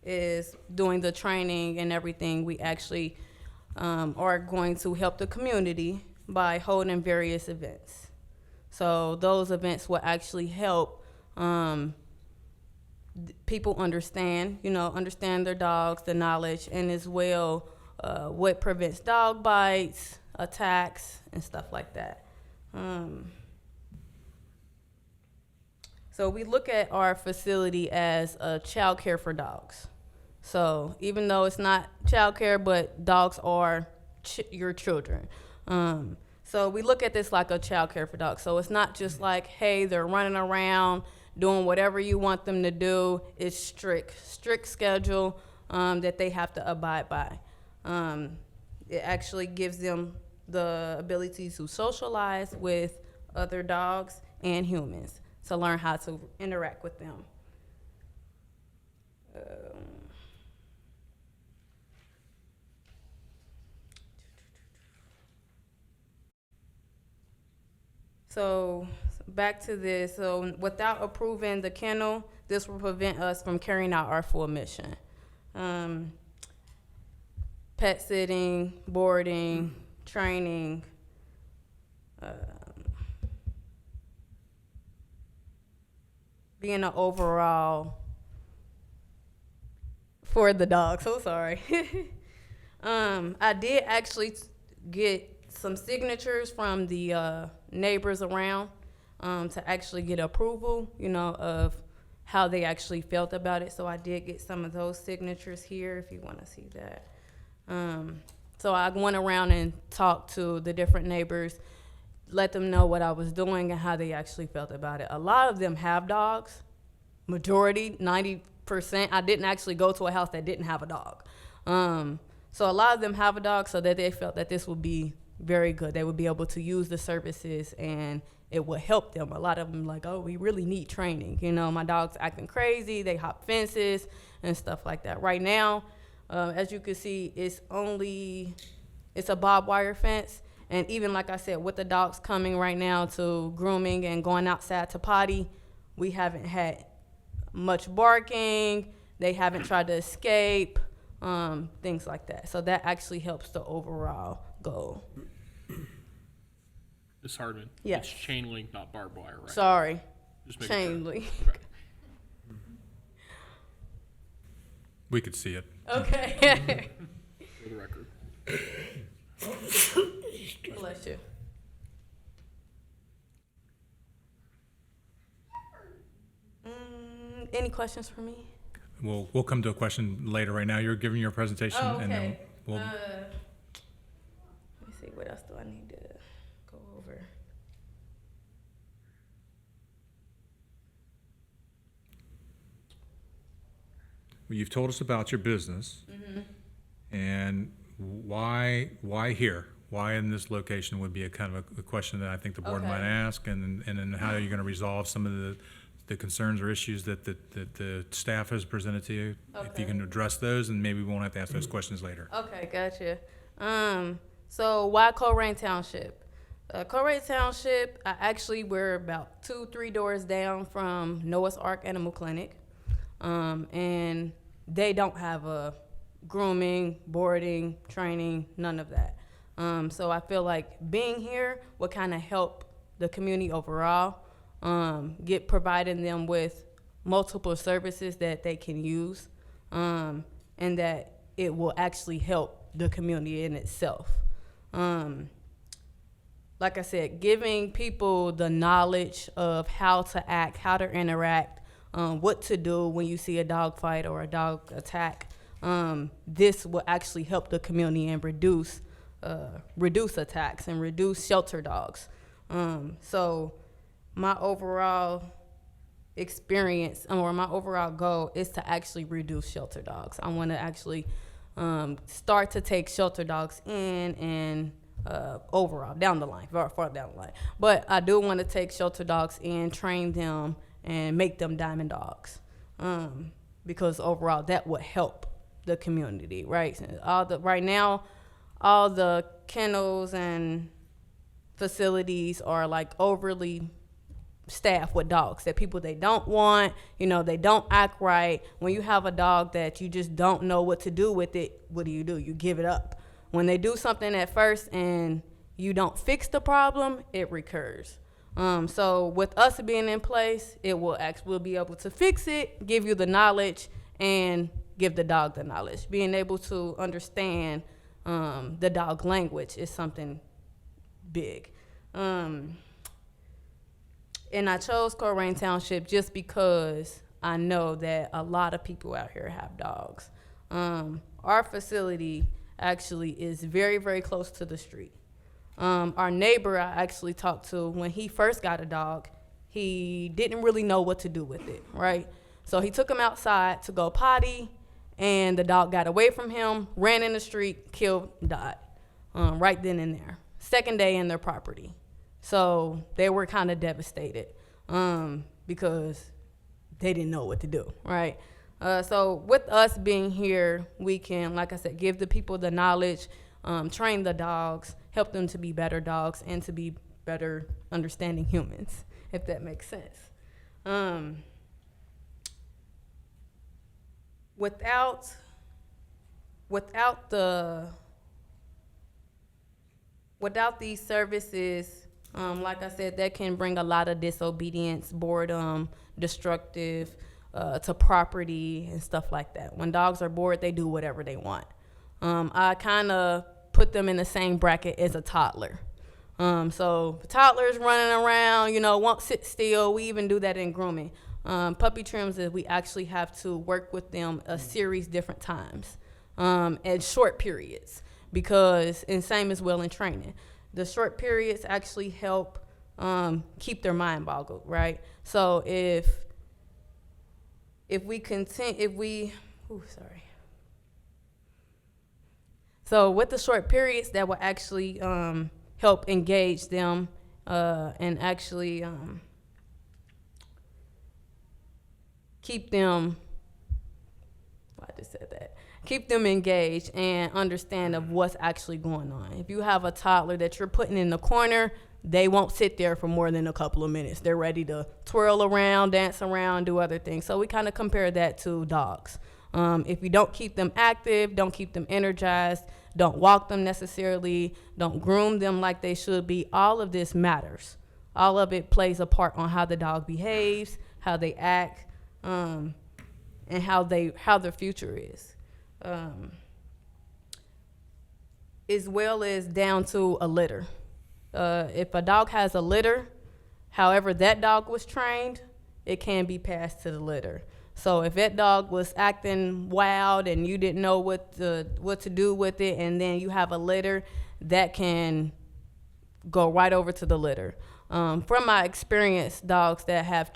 is doing the training and everything, we actually are going to help the community by holding various events. So those events will actually help people understand their dogs, the knowledge, and as well what prevents dog bites, attacks, and stuff like that. So we look at our facility as a child care for dogs. So even though it's not child care, but dogs are your children. So we look at this like a child care for dogs. So it's not just like, hey, they're running around doing whatever you want them to do. It's strict schedule that they have to abide by. It actually gives them the ability to socialize with other dogs and humans, to learn how to interact with them. So back to this. So without approving the kennel, this will prevent us from carrying out our full mission. Pet sitting, boarding, training, being an overall for the dog. So sorry. I did actually get some signatures from the neighbors around to actually get approval, of how they actually felt about it. So I did get some of those signatures here if you want to see that. So I went around and talked to the different neighbors, let them know what I was doing and how they actually felt about it. A lot of them have dogs. Majority, 90%. I didn't actually go to a house that didn't have a dog. So a lot of them have a dog, so that they felt that this would be very good. They would be able to use the services and it would help them. A lot of them like, oh, we really need training. My dog's acting crazy. They hop fences and stuff like that. Right now, as you can see, it's a barbed wire fence. And even like I said, with the dogs coming right now to grooming and going outside to potty, we haven't had much barking. They haven't tried to escape, things like that. So that actually helps the overall goal. Ms. Hardman? Yes. It's chain link, not barbed wire, right? Sorry, Just making chain sure. link. Okay. We could see it. Okay. For the record. Bless you. Any questions for me? We'll come to a question later. Right now, you're giving your presentation, Oh, and then okay. we'll. Let me see. What else do I need to go over? Well, you've told us about your business, and why here? Why in this location would be a kind of a question that I think the board Okay. might ask, and then how are you going to resolve some of the concerns or issues that the staff has presented to you? If you Okay. can address those, and maybe we won't have to ask those questions later. Okay, gotcha. So why Colerain Township? Colerain Township, we're about 2-3 doors down from Noah's Ark Animal Clinic. And they don't have a grooming, boarding, training, none of that. So I feel like being here will kind of help the community overall, providing them with multiple services that they can use, and that it will actually help the community in itself. Like I said, giving people the knowledge of how to act, how to interact, what to do when you see a dog fight or a dog attack. This will actually help the community and reduce attacks and reduce shelter dogs. So my overall experience or my overall goal is to actually reduce shelter dogs. I want to actually start to take shelter dogs in and overall down the line, far down the line. But I do want to take shelter dogs in, train them, and make them diamond dogs, because overall that would help the community, right? Right now, all the kennels and facilities are like overly staffed with dogs, that people they don't want, they don't act right. When you have a dog that you just don't know what to do with it, what do? You give it up. When they do something at first and you don't fix the problem, it recurs. So with us being in place, we'll be able to fix it, give you the knowledge, and give the dog the knowledge. Being able to understand the dog language is something big. And I chose Colerain Township just because I know that a lot of people out here have dogs. Our facility actually is very, very close to the street. Our neighbor I actually talked to, when he first got a dog, he didn't really know what to do with it, right? So he took him outside to go potty, and the dog got away from him, ran in the street, killed, died, right then and there. Second day in their property. So they were kind of devastated because they didn't know what to do, right? So with us being here, we can, like I said, give the people the knowledge, train the dogs, help them to be better dogs and to be better understanding humans, if that makes sense. Without these services, like I said, that can bring a lot of disobedience, boredom, destructive to property and stuff like that. When dogs are bored, they do whatever they want. I kind of put them in the same bracket as a toddler. So toddlers running around, won't sit still. We even do that in grooming. Puppy trims, we actually have to work with them a series different times at short periods, because, and same as well in training. The short periods actually help keep their mind boggled, right? So So with the short periods, that will actually help engage them and actually keep them, keep them engaged and understand of what's actually going on. If you have a toddler that you're putting in the corner, they won't sit there for more than a couple of minutes. They're ready to twirl around, dance around, do other things. So we kind of compare that to dogs. If you don't keep them active, don't keep them energized, don't walk them necessarily, don't groom them like they should be, all of this matters. All of it plays a part on how the dog behaves, how they act, and how their future is. As well as down to a litter. If a dog has a litter, however that dog was trained, it can be passed to the litter. So if that dog was acting wild and you didn't know what to do with it, and then you have a litter, that can go right over to the litter. From my experience, dogs that have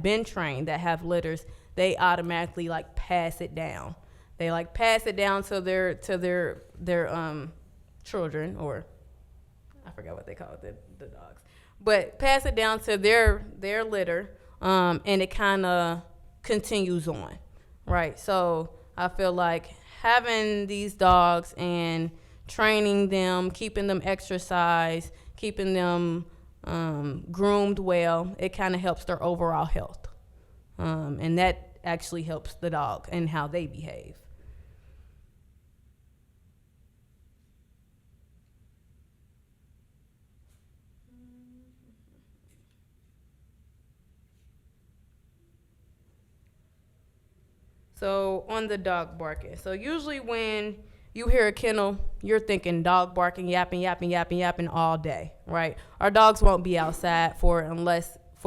been trained, that have litters, they automatically pass it down. They pass it down to their children, or I forgot what they call it, the dogs, but pass it down to their litter, and it kind of continues on, right? So I feel like having these dogs and training them, keeping them exercised, keeping them groomed well, it kind of helps their overall health, and that actually helps the dog and how they behave. So on the dog barking. So usually when you hear a kennel, you're thinking dog barking, yapping, yapping, yapping, yapping all day, right? Our dogs won't be outside for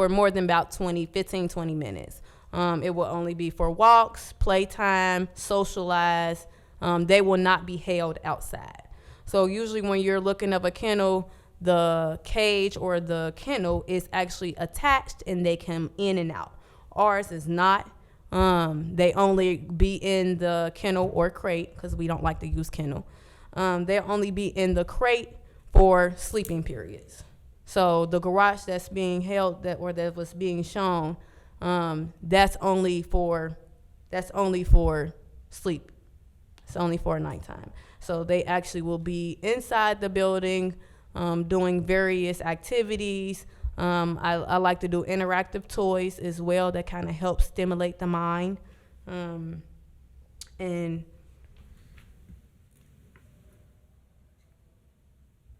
more than about 15, 20 minutes. It will only be for walks, playtime, socialize. They will not be held outside. So usually when you're looking at a kennel, the cage or the kennel is actually attached and they come in and out. Ours is not. They only be in the kennel or crate, because we don't like to use kennel. They'll only be in the crate for sleeping periods. So the garage that's being held, that was being shown, that's only for sleep. It's only for nighttime. So they actually will be inside the building, doing various activities. I like to do interactive toys as well that kind of help stimulate the mind. And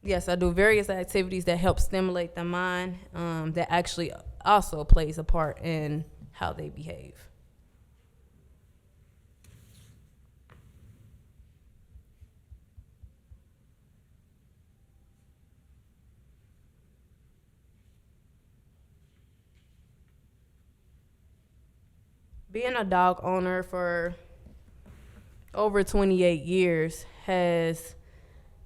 yes, I do various activities that help stimulate the mind, that actually also plays a part in how they behave. Being a dog owner for over 28 years has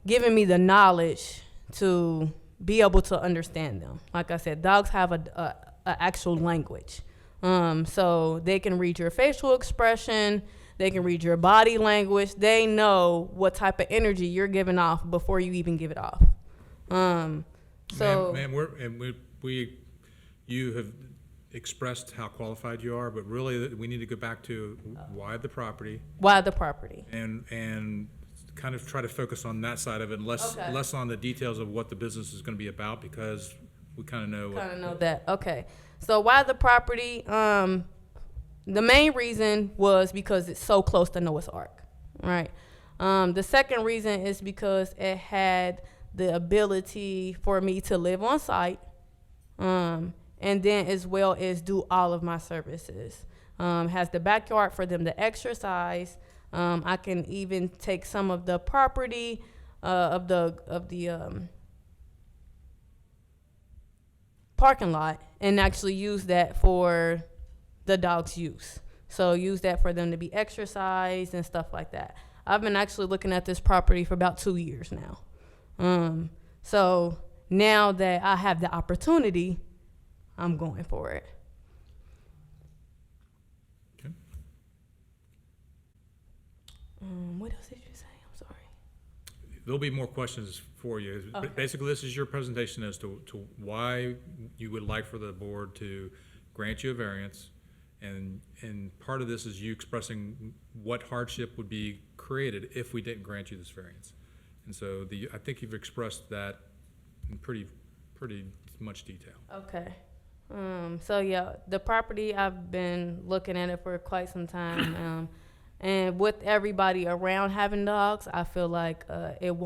given me the knowledge to be able to understand them. Like I said, dogs have a actual language. So they can read your facial expression, they can read your body language. They know what type of energy you're giving off before you even give it off. So you have expressed how qualified you are, but really we need to go back to why the property and kind of try to focus on that side of it, less on the details of what the business is going to be about, because we kind of know that. Okay. So why the property? The main reason was because it's so close to Noah's Ark, right? The second reason is because it had the ability for me to live on site, and then as well as do all of my services. Has the backyard for them to exercise. I can even take some of the property of the parking lot and actually use that for the dog's use. So use that for them to be exercised and stuff like that. I've been actually looking at this property for about 2 years now. So now that I have the opportunity, I'm going for it. Okay. What else did you say? I'm sorry. There'll be more questions for you. Okay. Basically, this is your presentation as to why you would like for the board to grant you a variance. And part of this is you expressing what hardship would be created if we didn't grant you this variance. And so I think you've expressed that in pretty much detail. Okay. So yeah, the property, I've been looking at it for quite some time. And with everybody around having dogs, I feel like it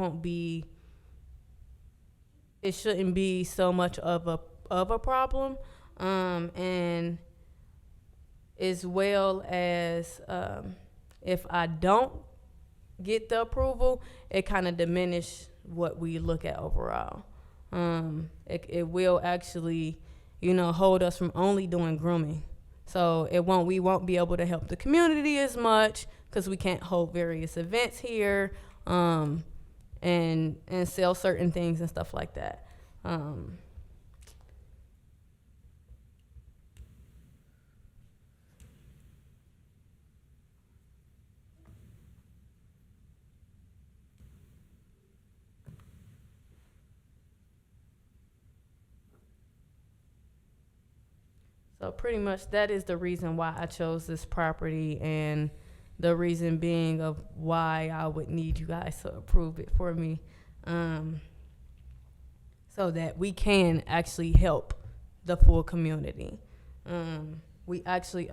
shouldn't be so much of a problem. And as well as if I don't get the approval, it kind of diminish what we look at overall. It will actually, hold us from only doing grooming. So we won't be able to help the community as much because we can't hold various events here, and sell certain things and stuff like that. So pretty much that is the reason why I chose this property, and the reason being of why I would need you guys to approve it for me, so that we can actually help the full community. We actually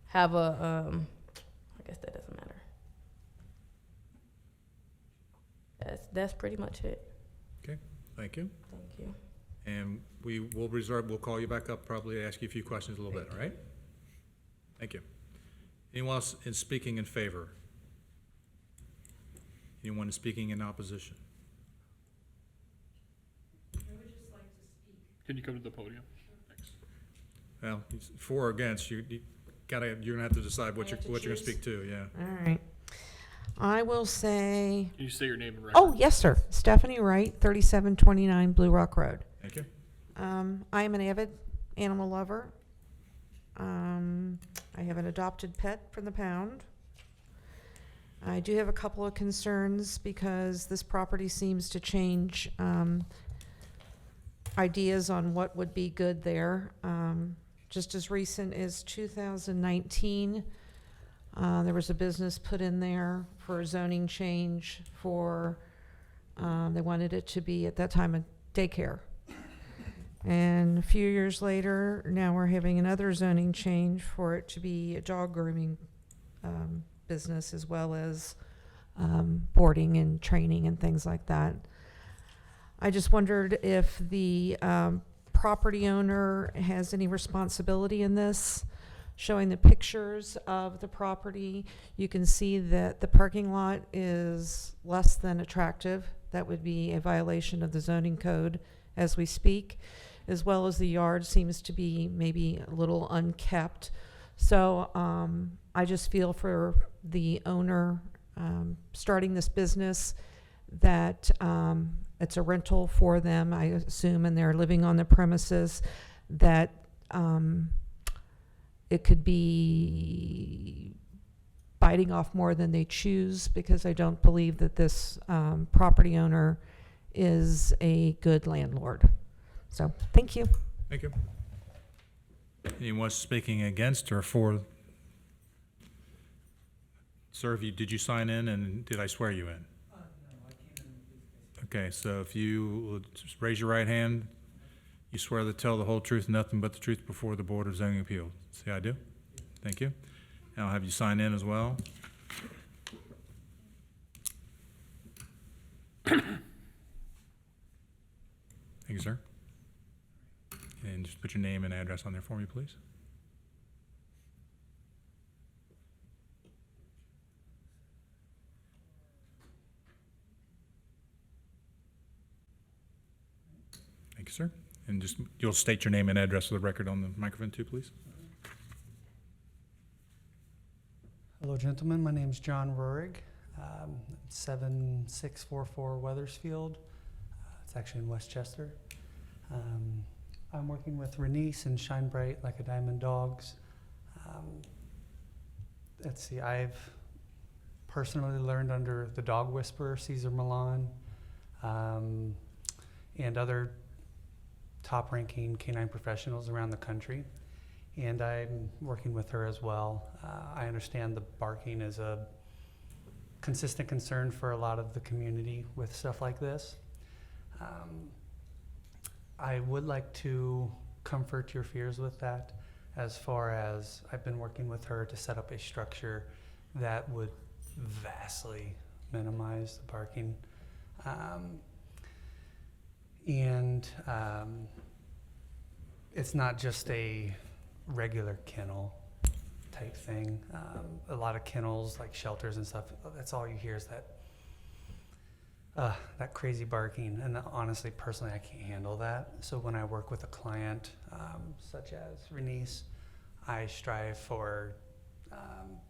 have I guess that doesn't matter. That's pretty much it. Okay, thank you. Thank you. And we'll call you back up, probably ask you a few questions a little bit, all right? Thank you. Anyone else speaking in favor? Anyone speaking in opposition? Can you come to the podium? Thanks. Well, for or against, you're gonna have to decide what you're gonna speak to, yeah. All right. I will say, Can you say your name and record? oh, yes, sir. Stephanie Wright, 3729 Blue Rock Road. Thank you. I am an avid animal lover. I have an adopted pet from the pound. I do have a couple of concerns because this property seems to change ideas on what would be good there. Just as recent as 2019, there was a business put in there for a zoning change for, they wanted it to be at that time a daycare. And a few years later, now we're having another zoning change for it to be a dog grooming business, as well as boarding and training and things like that. I just wondered if the property owner has any responsibility in this. Showing the pictures of the property, you can see that the parking lot is less than attractive. That would be a violation of the zoning code as we speak, as well as the yard seems to be maybe a little unkept. So I just feel for the owner starting this business that it's a rental for them, I assume, and they're living on the premises, that it could be biting off more than they choose, because I don't believe that this property owner is a good landlord. So, thank you. Thank you. Anyone speaking against or for? Sir, did you sign in, and did I swear you in? No, I can't. Okay, so if you will just raise your right hand, you swear to tell the whole truth and nothing but the truth before the Board of Zoning Appeals. Say I do? Thank you. And I'll have you sign in as well. Thank you, sir. And just put your name and address on there for me, please. Thank you, sir. And just, you'll state your name and address for the record on the microphone too, please. Hello, gentlemen. My name is John Rurig, 7644 Weathersfield. It's actually in Westchester. I'm working with Renice and Shine Bright Like a Diamond Dogs. Let's see, I've personally learned under the dog whisperer, Cesar Milan, and other top-ranking canine professionals around the country. And I'm working with her as well. I understand the barking is a consistent concern for a lot of the community with stuff like this. I would like to comfort your fears with that, as far as I've been working with her to set up a structure that would vastly minimize the barking. It's not just a regular kennel type thing. A lot of kennels, like shelters and stuff, that's all you hear is that crazy barking. And honestly, personally, I can't handle that. So when I work with a client, such as Renice, I strive for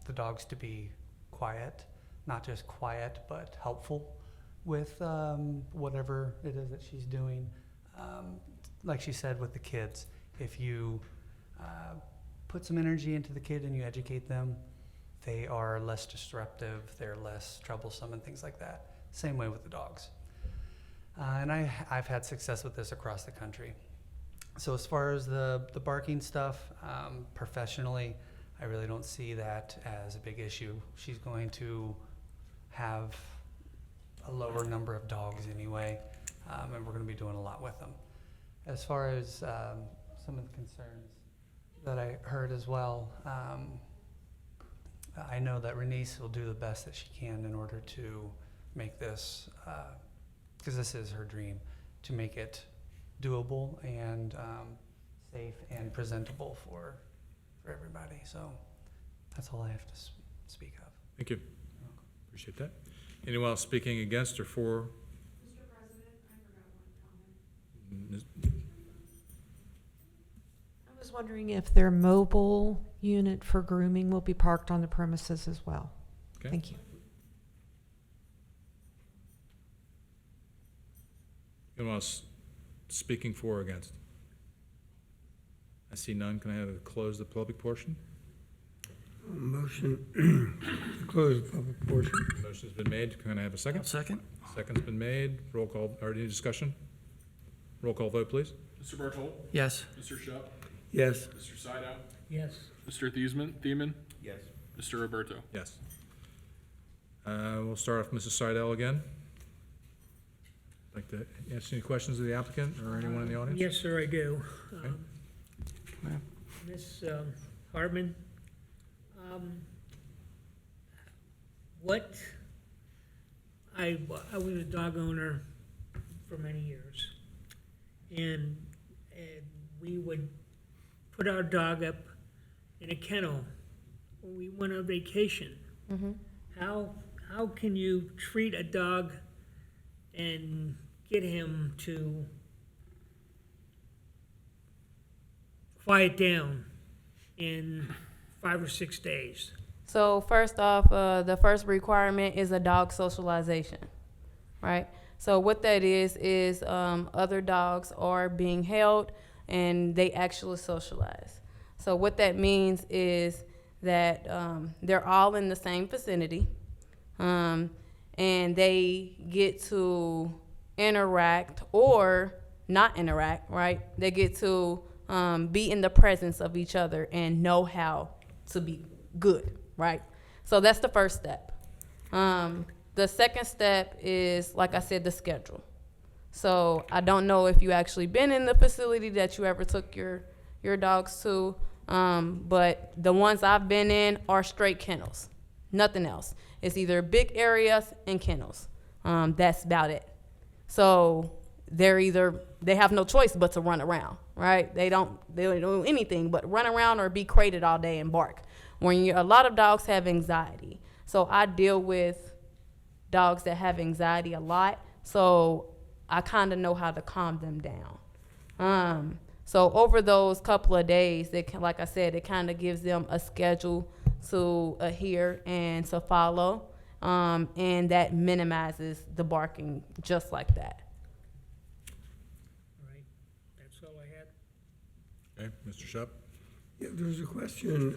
the dogs to be quiet, not just quiet, but helpful with whatever it is that she's doing. Like she said with the kids, if you put some energy into the kid and you educate them, they are less disruptive, they're less troublesome and things like that. Same way with the dogs. And I've had success with this across the country. So as far as the barking stuff, professionally, I really don't see that as a big issue. She's going to have a lower number of dogs anyway, and we're going to be doing a lot with them. As far as some of the concerns that I heard as well, I know that Renice will do the best that she can in order to make this, because this is her dream, to make it doable and safe and presentable for everybody. So that's all I have to speak of. Thank you. Appreciate that. Anyone else speaking against or for? Mr. President, I forgot one comment. I was wondering if their mobile unit for grooming will be parked on the premises as well. Okay. Thank you. Anyone else speaking for or against? I see none. Can I have it close the public portion? Motion to close the public portion. Motion's been made. Can I have a second? Second? Second's been made. Roll call, or any discussion? Roll call vote, please. Mr. Bartolt, Yes. Mr. Shup, Yes. Mr. Sydow, Yes. Mr. Thiemann, Yes. Mr. Roberto. Yes. We'll start off with Mrs. Seidel again. Like to ask any questions of the applicant or anyone in the audience? Yes, sir, I do. Okay. Ms. Hardman, I was a dog owner for many years, and we would put our dog up in a kennel when we went on vacation. How can you treat a dog and get him to quiet down in 5 or 6 days? So first off, the first requirement is a dog socialization, right? So what that is other dogs are being held and they actually socialize. So what that means is that they're all in the same vicinity, and they get to interact or not interact, right? They get to be in the presence of each other and know how to be good, right? So that's the first step. The second step is, like I said, the schedule. So I don't know if you actually been in the facility that you ever took your dogs to, but the ones I've been in are straight kennels, nothing else. It's either big areas and kennels. That's about it. So they have no choice but to run around, right? They don't do anything but run around or be crated all day and bark. A lot of dogs have anxiety. So I deal with dogs that have anxiety a lot. So I kind of know how to calm them down. So over those couple of days, like I said, it kind of gives them a schedule to adhere and to follow, and that minimizes the barking just like that. All right, that's all I had. Okay, Mr. Shup? Yeah, there's a question,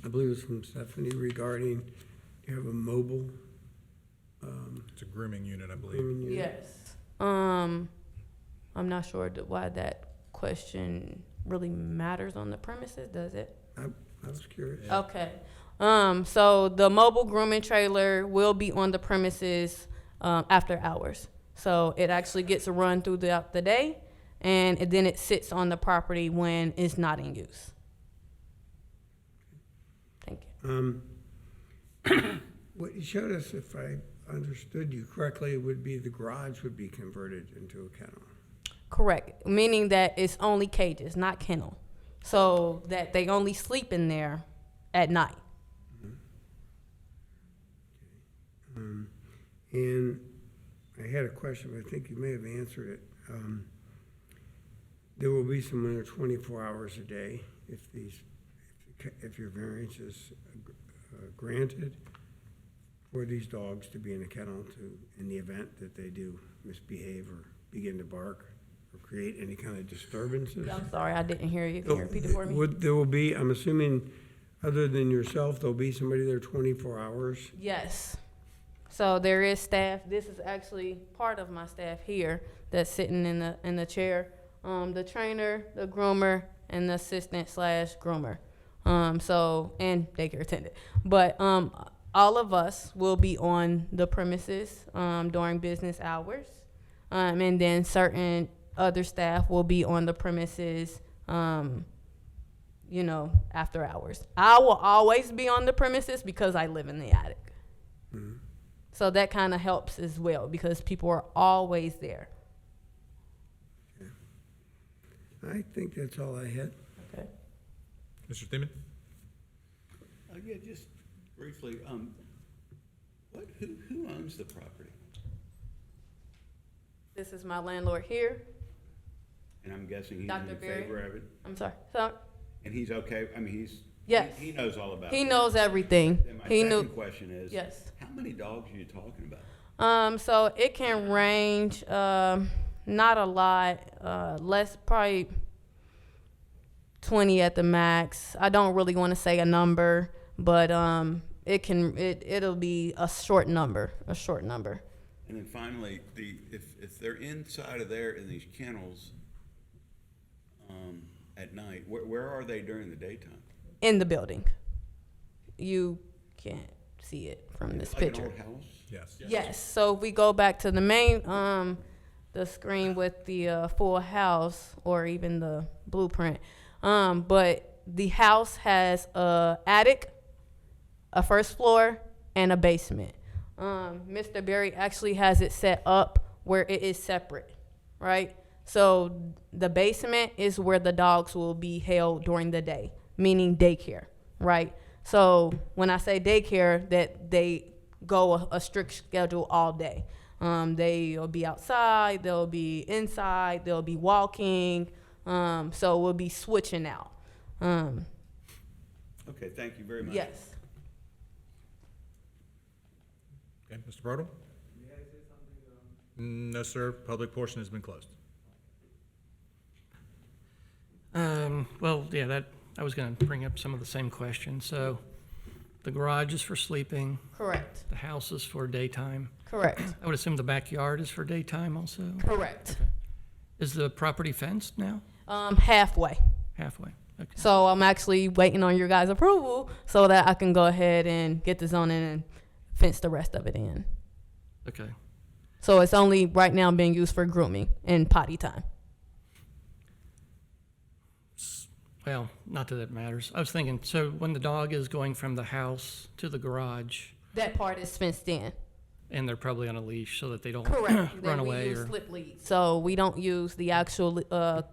I believe it's from Stephanie, regarding, you have a mobile, It's a grooming unit, I believe. grooming unit? Yes. I'm not sure why that question really matters on the premises, does it? I was curious. Okay. So the mobile grooming trailer will be on the premises after hours. So it actually gets run throughout the day, and then it sits on the property when it's not in use. Thank you. What you showed us, if I understood you correctly, would be the garage would be converted into a kennel. Correct, meaning that it's only cages, not kennel. So that they only sleep in there at night. And I had a question, but I think you may have answered it. There will be some under 24 hours a day if your variance is granted for these dogs to be in a kennel in the event that they do misbehave or begin to bark or create any kind of disturbances. I'm sorry, I didn't hear you. Can you repeat it for me? There will be, I'm assuming, other than yourself, there'll be somebody there 24 hours? Yes. So there is staff. This is actually part of my staff here that's sitting in the chair. The trainer, the groomer, and the assistant / groomer. And daycare attendant. But all of us will be on the premises during business hours. And then certain other staff will be on the premises, after hours. I will always be on the premises because I live in the attic. Mm-hmm. So that kind of helps as well because people are always there. I think that's all I had. Okay. Mr. Thiemann? Yeah, just briefly, who owns the property? This is my landlord here. And I'm guessing he's Dr. in Berry. favor of it? I'm sorry. So, And he's okay, I mean, yes. he knows all about it. He knows everything. Then my He second knew. question is, Yes. how many dogs are you talking about? So it can range, not a lot, less, probably 20 at the max. I don't really want to say a number, but it'll be a short number. And then finally, if they're inside of there in these kennels, at night, where are they during the daytime? In the building. You can't see it from this Like an picture. old house? Yes. Yes. So if we go back to the main, the screen with the full house or even the blueprint, but the house has a attic, a first floor, and a basement. Mr. Berry actually has it set up where it is separate, right? So the basement is where the dogs will be held during the day, meaning daycare, right? So when I say daycare, that they go a strict schedule all day. They'll be outside, they'll be inside, they'll be walking. So we'll be switching out. Okay, thank you very much. Yes. Okay, Mr. Bartle? No, sir. Public portion has been closed. Well, yeah, I was going to bring up some of the same questions. So the garage is for sleeping, Correct. the house is for daytime. Correct. I would assume the backyard is for daytime also? Correct. Is the property fenced now? Halfway. Halfway, okay. So I'm actually waiting on your guys' approval so that I can go ahead and get the zoning and fence the rest of it in. Okay. So it's only right now being used for grooming and potty time. Well, not that it matters. I was thinking, so when the dog is going from the house to the garage, That part is fenced in. and they're probably on a leash so that they don't Correct. run Then away we use or... slip leads. So we don't use the actual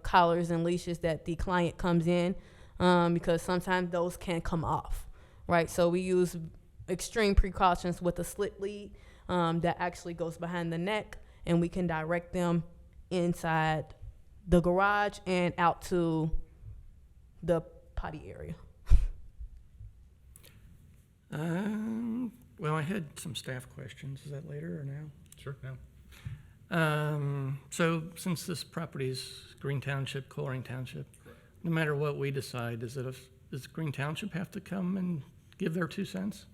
collars and leashes that the client comes in because sometimes those can come off, right? So we use extreme precautions with a slip lead that actually goes behind the neck, and we can direct them inside the garage and out to the potty area. Well, I had some staff questions. Is that later or now? Sure, no. So since this property is Green Township, Colerain Township, no matter what we decide, does Green Township have to come and give their 2 cents?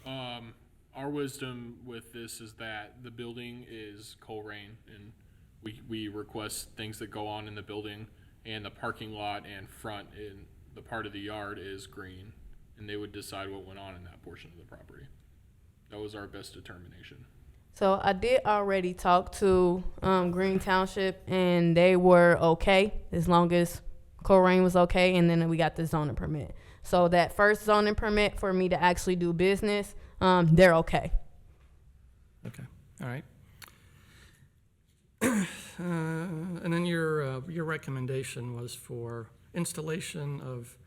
Our wisdom with this is that the building is Colerain, and we request things that go on in the building, and the parking lot and front in the part of the yard is green, and they would decide what went on in that portion of the property. That was our best determination. So I did already talk to Green Township, and they were okay as long as Colerain was okay, and then we got the zoning permit. So that first zoning permit for me to actually do business, they're okay. Okay, all right. And then your recommendation was for installation of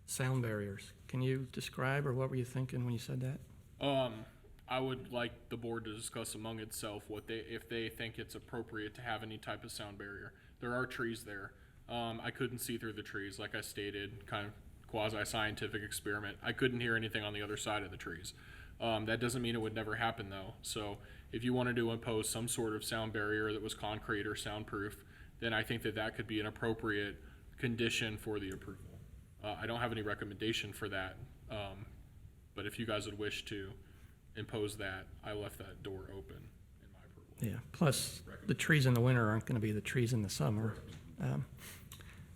sound barriers. Can you describe, or what were you thinking when you said that? I would like the board to discuss among itself if they think it's appropriate to have any type of sound barrier. There are trees there. I couldn't see through the trees, like I stated, kind of quasi-scientific experiment. I couldn't hear anything on the other side of the trees. That doesn't mean it would never happen though. So if you wanted to impose some sort of sound barrier that was concrete or soundproof, then I think that could be an appropriate condition for the approval. I don't have any recommendation for that, but if you guys would wish to impose that, I left that door open in my approval. Yeah, plus the trees in the winter aren't going to be the trees in the summer.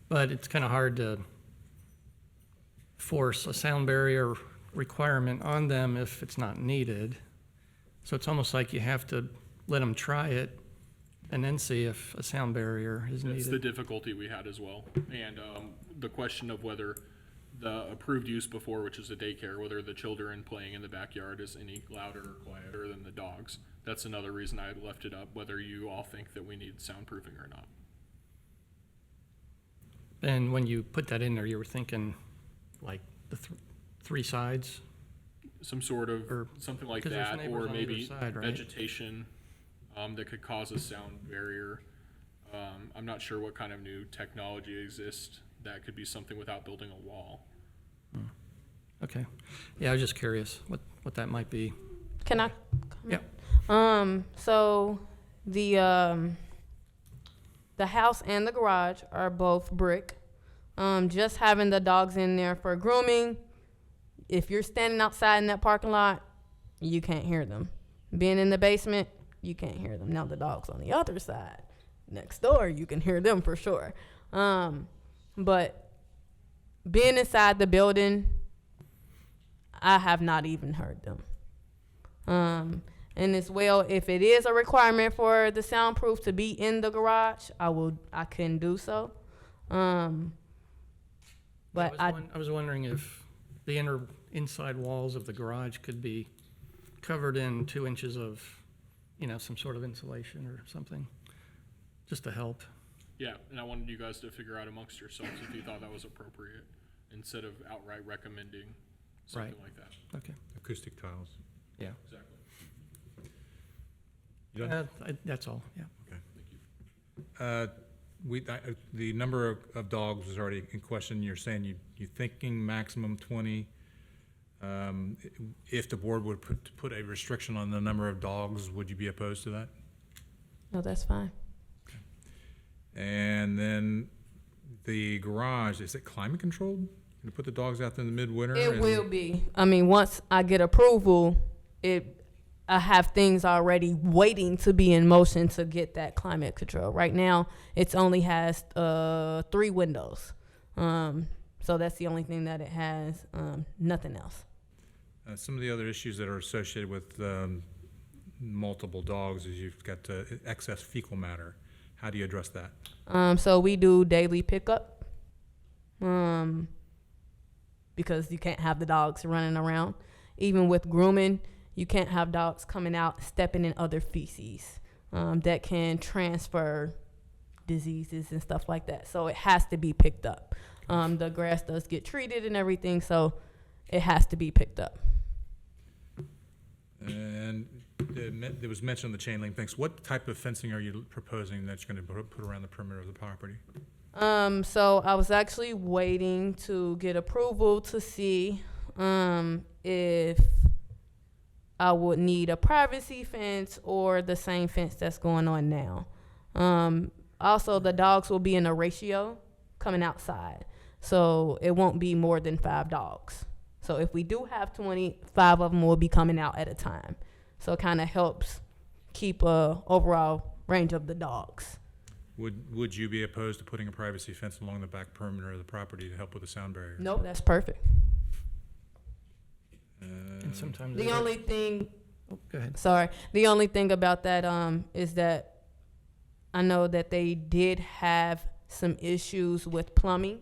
But it's kind of hard to force a sound barrier requirement on them if it's not needed. So it's almost like you have to let them try it and then see if a sound barrier is needed. That's the difficulty we had as well. And the question of whether the approved use before, which is a daycare, whether the children playing in the backyard is any louder or quieter than the dogs. That's another reason I left it up, whether you all think that we need soundproofing or not. And when you put that in there, you were thinking like the 3 sides? Some sort of, Or- something like 'cause there's that, neighbors or on either maybe side, right? vegetation that could cause a sound barrier. I'm not sure what kind of new technology exists that could be something without building a wall. Okay. Yeah, I was just curious what that might be. Can I? Yeah. So the house and the garage are both brick. Just having the dogs in there for grooming, if you're standing outside in that parking lot, you can't hear them. Being in the basement, you can't hear them. Now the dogs on the other side, next door, you can hear them for sure. But being inside the building, I have not even heard them. And as well, if it is a requirement for the soundproof to be in the garage, I can do so. But I was wondering if the inside walls of the garage could be covered in 2 inches of, some sort of insulation or something, just to help. Yeah, and I wanted you guys to figure out amongst yourselves if you thought that was appropriate, instead of outright recommending something Right. like that. Okay. Acoustic tiles. Yeah. Exactly. You done? That's all. Yeah. The number of dogs was already in question. You're saying you're thinking maximum 20. If the board would put a restriction on the number of dogs, would you be opposed to that? no, that's fine. And then the garage, is it climate controlled? You put the dogs out there in the midwinter? It will be. I mean, once I get approval, I have things already waiting to be in motion to get that climate control. Right now, it only has 3 windows. So that's the only thing that it has, nothing else. Some of the other issues that are associated with multiple dogs is you've got excess fecal matter. How do you address that? So we do daily pickup, because you can't have the dogs running around. Even with grooming, you can't have dogs coming out stepping in other feces that can transfer diseases and stuff like that. So it has to be picked up. The grass does get treated and everything, so it has to be picked up. And there was mention of the chain link fence. What type of fencing are you proposing that you're going to put around the perimeter of the property? So I was actually waiting to get approval to see if I would need a privacy fence or the same fence that's going on now. Also, the dogs will be in a ratio coming outside, so it won't be more than 5 dogs. So if we do have 25 of them will be coming out at a time. So it kind of helps keep a overall range of the dogs. Would you be opposed to putting a privacy fence along the back perimeter of the property to help with the sound barrier? Nope, that's perfect. And sometimes The only thing, go ahead. sorry, the only thing about that is that I know that they did have some issues with plumbing.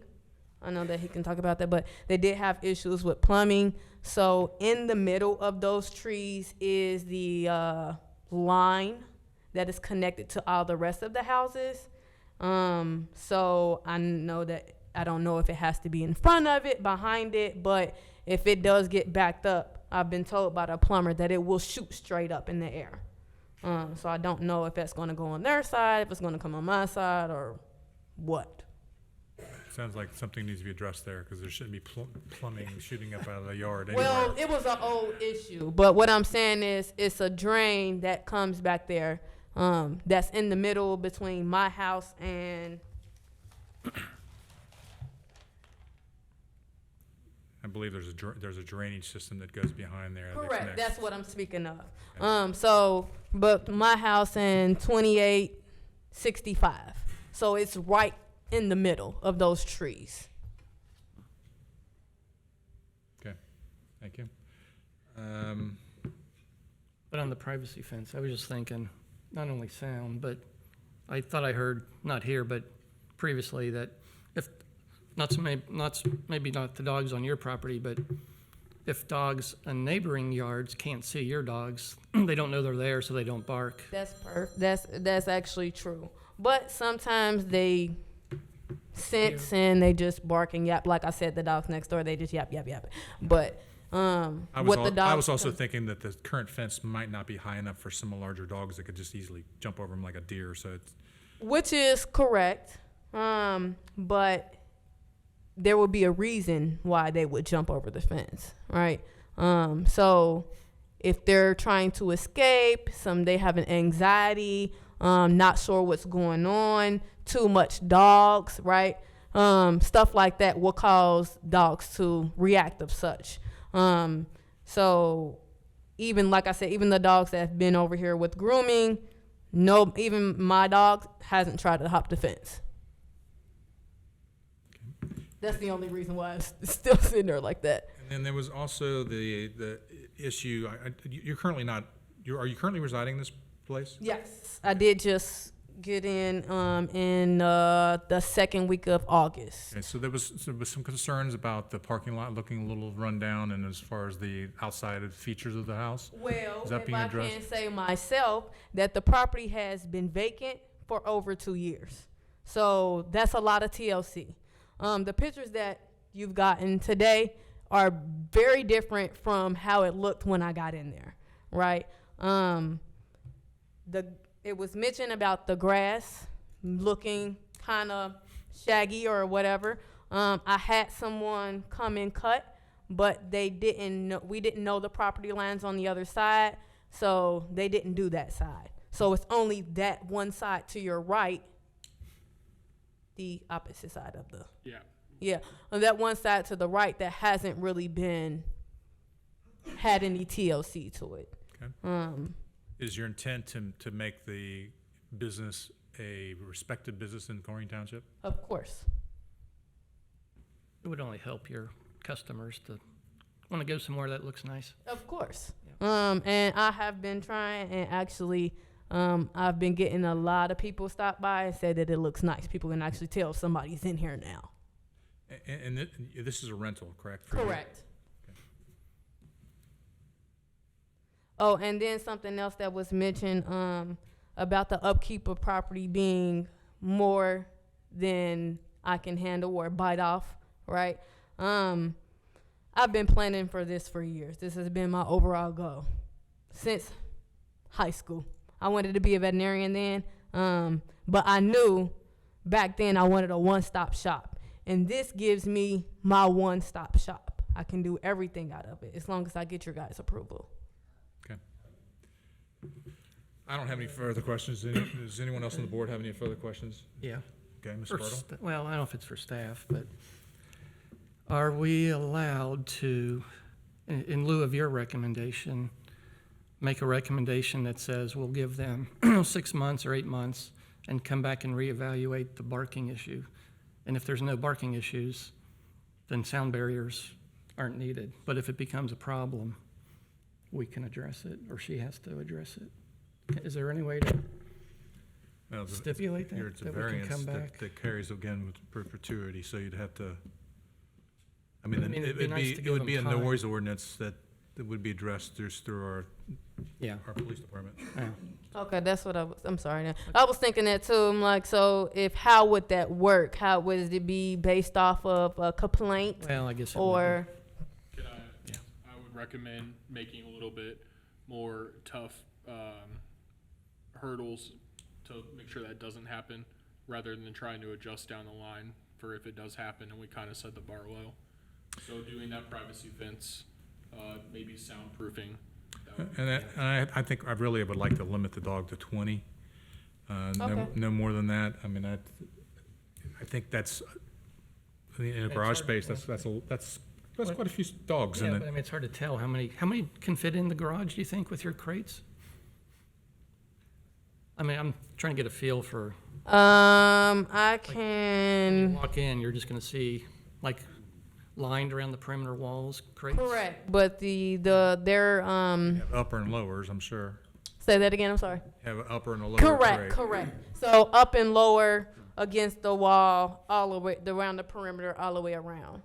I know that he can talk about that, but they did have issues with plumbing. So in the middle of those trees is the line that is connected to all the rest of the houses. So I know that, I don't know if it has to be in front of it, behind it, but if it does get backed up, I've been told by the plumber that it will shoot straight up in the air. So I don't know if that's going to go on their side, if it's going to come on my side, or what. Sounds like something needs to be addressed there because there shouldn't be plumbing shooting up out of the yard anywhere. Well, it was an old issue, but what I'm saying is it's a drain that comes back there, that's in the middle between my house and I believe there's a drainage system that goes behind there. correct. Next. That's what I'm speaking of. So, but my house in 2865, so it's right in the middle of those trees. Okay, thank you. But on the privacy fence, I was just thinking, not only sound, but I thought I heard, not here, but previously, that if, maybe not the dogs on your property, but if dogs in neighboring yards can't see your dogs, they don't know they're there, so they don't bark. That's actually true. But sometimes they sense and they just bark and yap. Like I said, the dogs next door, they just yap, yap, yap. But I was also thinking that the current fence might not be high enough for some larger dogs that could just easily jump over them like a deer. So it's which is correct. But there would be a reason why they would jump over the fence, right? So if they're trying to escape, they have an anxiety, not sure what's going on, too much dogs, right? stuff like that will cause dogs to react of such. So even like I said, even the dogs that have been over here with grooming, no, even my dog hasn't tried to hop the fence. That's the only reason why it's still sitting there like that. And then there was also the issue, you're currently not, are you currently residing in this place? Yes, I did just get in the second week of August. Okay, so there was some concerns about the parking lot looking a little run down and as far as the outside features of the house? Well, Is that if being I addressed? can say myself, that the property has been vacant for over 2 years. So that's a lot of TLC. The pictures that you've gotten today are very different from how it looked when I got in there, right? It was mentioned about the grass looking kind of shaggy or whatever. I had someone come and cut, but they didn't know, we didn't know the property lines on the other side, so they didn't do that side. So it's only that one side to your right, the opposite side of the, Yeah. on that one side to the right that hasn't really had any TLC to it. Okay. Is your intent to make the business a respected business in Colerain Township? Of course. It would only help your customers to want to go somewhere that looks nice. Of course. And I have been trying, and actually, I've been getting a lot of people stop by and say that it looks nice. People can actually tell if somebody's in here now. And this is a rental, correct? for you? Correct. Oh, and then something else that was mentioned about the upkeep of property being more than I can handle or bite off, right? I've been planning for this for years. This has been my overall goal since high school. I wanted to be a veterinarian then, but I knew back then I wanted a one-stop shop. And this gives me my one-stop shop. I can do everything out of it as long as I get your guys' approval. Okay. I don't have any further questions. Does anyone else on the board have any further questions? Yeah. Okay, Ms. For Bertle? well, I don't know if it's for staff, but are we allowed to, in lieu of your recommendation, make a recommendation that says we'll give them 6 months or 8 months and come back and reevaluate the barking issue? And if there's no barking issues, then sound barriers aren't needed. But if it becomes a problem, we can address it, or she has to address it. Is there any way to Well, it's a- stipulate that, It's a that we can variance come that back? that carries again with perpetuity, so you'd have to, I mean, I mean, it'd be it'd nice be, to it give would them be a time. noise ordinance that would be addressed through Yeah. our police department. Yeah. Okay, that's what I'm sorry now. I was thinking that too. I'm like, so how would that work? How would it be based off of a complaint Well, I guess it would or? Can I would recommend making a little bit more tough hurdles to make sure that doesn't happen, rather than trying to adjust down the line for if it does happen and we kind of set the bar low. So doing that privacy fence, maybe soundproofing. And I think I really would like to limit the dog to 20. Okay. No more than that. I mean, I think that's, in a garage space, that's quite a few dogs Yeah, in but I it. mean, it's hard to tell how many can fit in the garage, do you think, with your crates? I mean, I'm trying to get a feel for, I you can, walk in, you're just gonna see, like, lined around the perimeter walls, crates? correct, but their, Have upper and lowers, I'm sure. say that again, I'm sorry. Have an upper and a lower Correct, crate. correct. So up and lower against the wall, all the way, around the perimeter, all the way around.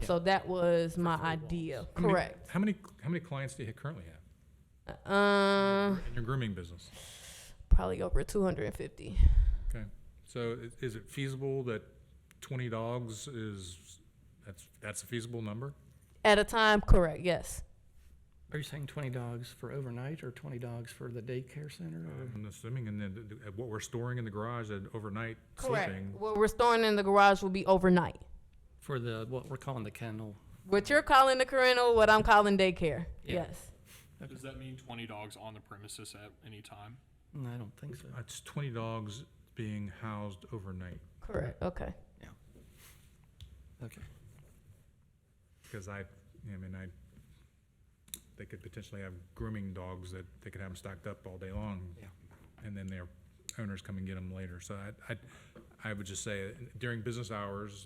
So that was my idea, How many- correct. How many clients do you currently have in your grooming business? Probably over 250. Okay, so is it feasible that 20 dogs that's a feasible number? At a time, correct, yes. Are you saying 20 dogs for overnight or 20 dogs for the daycare center? Or? I'm assuming, and then what we're storing in the garage at overnight Correct. sleeping. What we're storing in the garage will be overnight. For what we're calling the kennel? What you're calling the kennel, what I'm calling daycare, Yeah. yes. Does that mean 20 dogs on the premises at any time? No, I don't think so. It's 20 dogs being housed overnight. Correct, okay. Yeah. Okay. Because they could potentially have grooming dogs that they could have them stacked up all day long. Yeah. And then their owners come and get them later. So I would just say during business hours,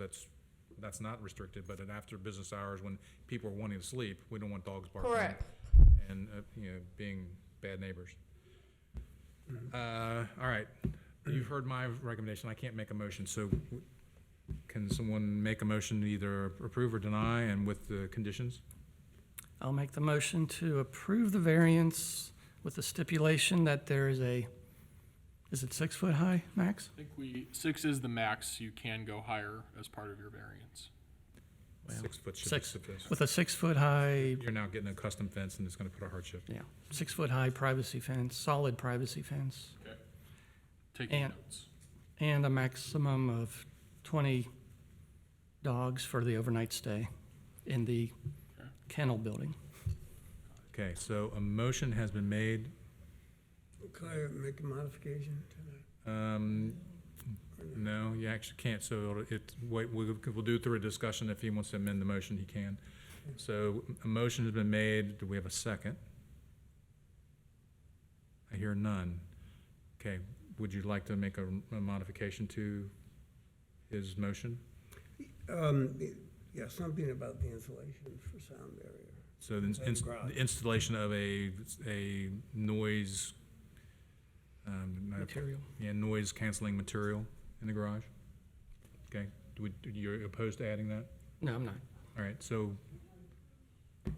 that's not restricted, but after business hours, when people are wanting to sleep, we don't want dogs barking. Correct. And, being bad neighbors. All right, you've heard my recommendation. I can't make a motion, so can someone make a motion to either approve or deny and with the conditions? I'll make the motion to approve the variance with the stipulation that there is is it 6 foot high max? I think 6 is the max. You can go higher as part of your variance. Well, 6 foot should be six- sufficient. With a 6 foot high, You're now getting a custom fence and it's gonna put a hardship. yeah, 6 foot high privacy fence, solid privacy fence, Okay. Taking And- notes. and a maximum of 20 dogs for the overnight stay in the Okay. kennel building. Okay, so a motion has been made. Could I make a modification to that? No, you actually can't, so we'll do it through a discussion. If he wants to amend the motion, he can. So a motion has been made. Do we have a second? I hear none. Okay, would you like to make a modification to his motion? Yeah, something about the insulation for sound barrier. So the Like garage. the installation of a noise, Material. yeah, noise canceling material in the garage? Okay, you're opposed to adding that? No, I'm not. All right, so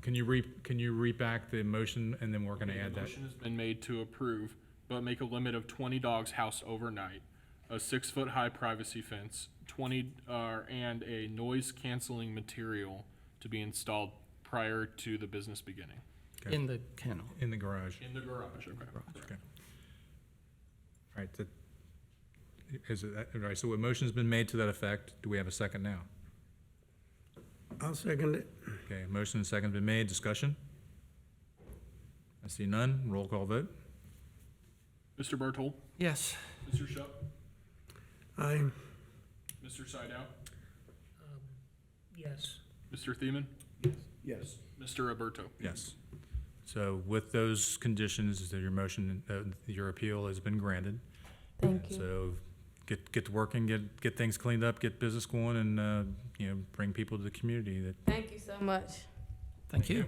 can you read back the motion and then we're gonna add The that? motion has been made to approve, but make a limit of 20 dogs housed overnight, a 6 foot high privacy fence, and a noise canceling material to be installed prior to the business beginning. Okay. In the kennel. In the garage, In the garage, okay. okay. All right, all right, so a motion's been made to that effect. Do we have a second now? I'll second it. Okay, motion and second been made. Discussion? I see none. Roll call vote. Mr. Bartol, Yes. Mr. Shup, Aye. Mr. Sydow, Yes. Mr. Thiemann, Yes. Mr. Roberto. Yes. So with those conditions, that your motion, your appeal has been granted. Thank you. So get to working, get things cleaned up, get business going, and, bring people to the community that. Thank you so much. Thank you.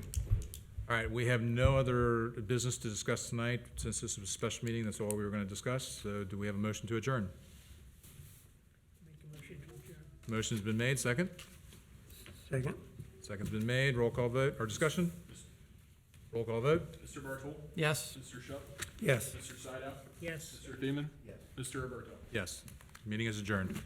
All right, we have no other business to discuss tonight. Since this is a special meeting, that's all we were going to discuss. So do we have a motion to adjourn? Make a motion to adjourn. Motion's been made, second? Second? Second's been made, roll call vote, or discussion? Roll call vote? Mr. Bartol, Yes. Mr. Shup, Yes. Mr. Sydow, Yes. Mr. Thiemann, Mr. Roberto. Yes. Meeting is adjourned.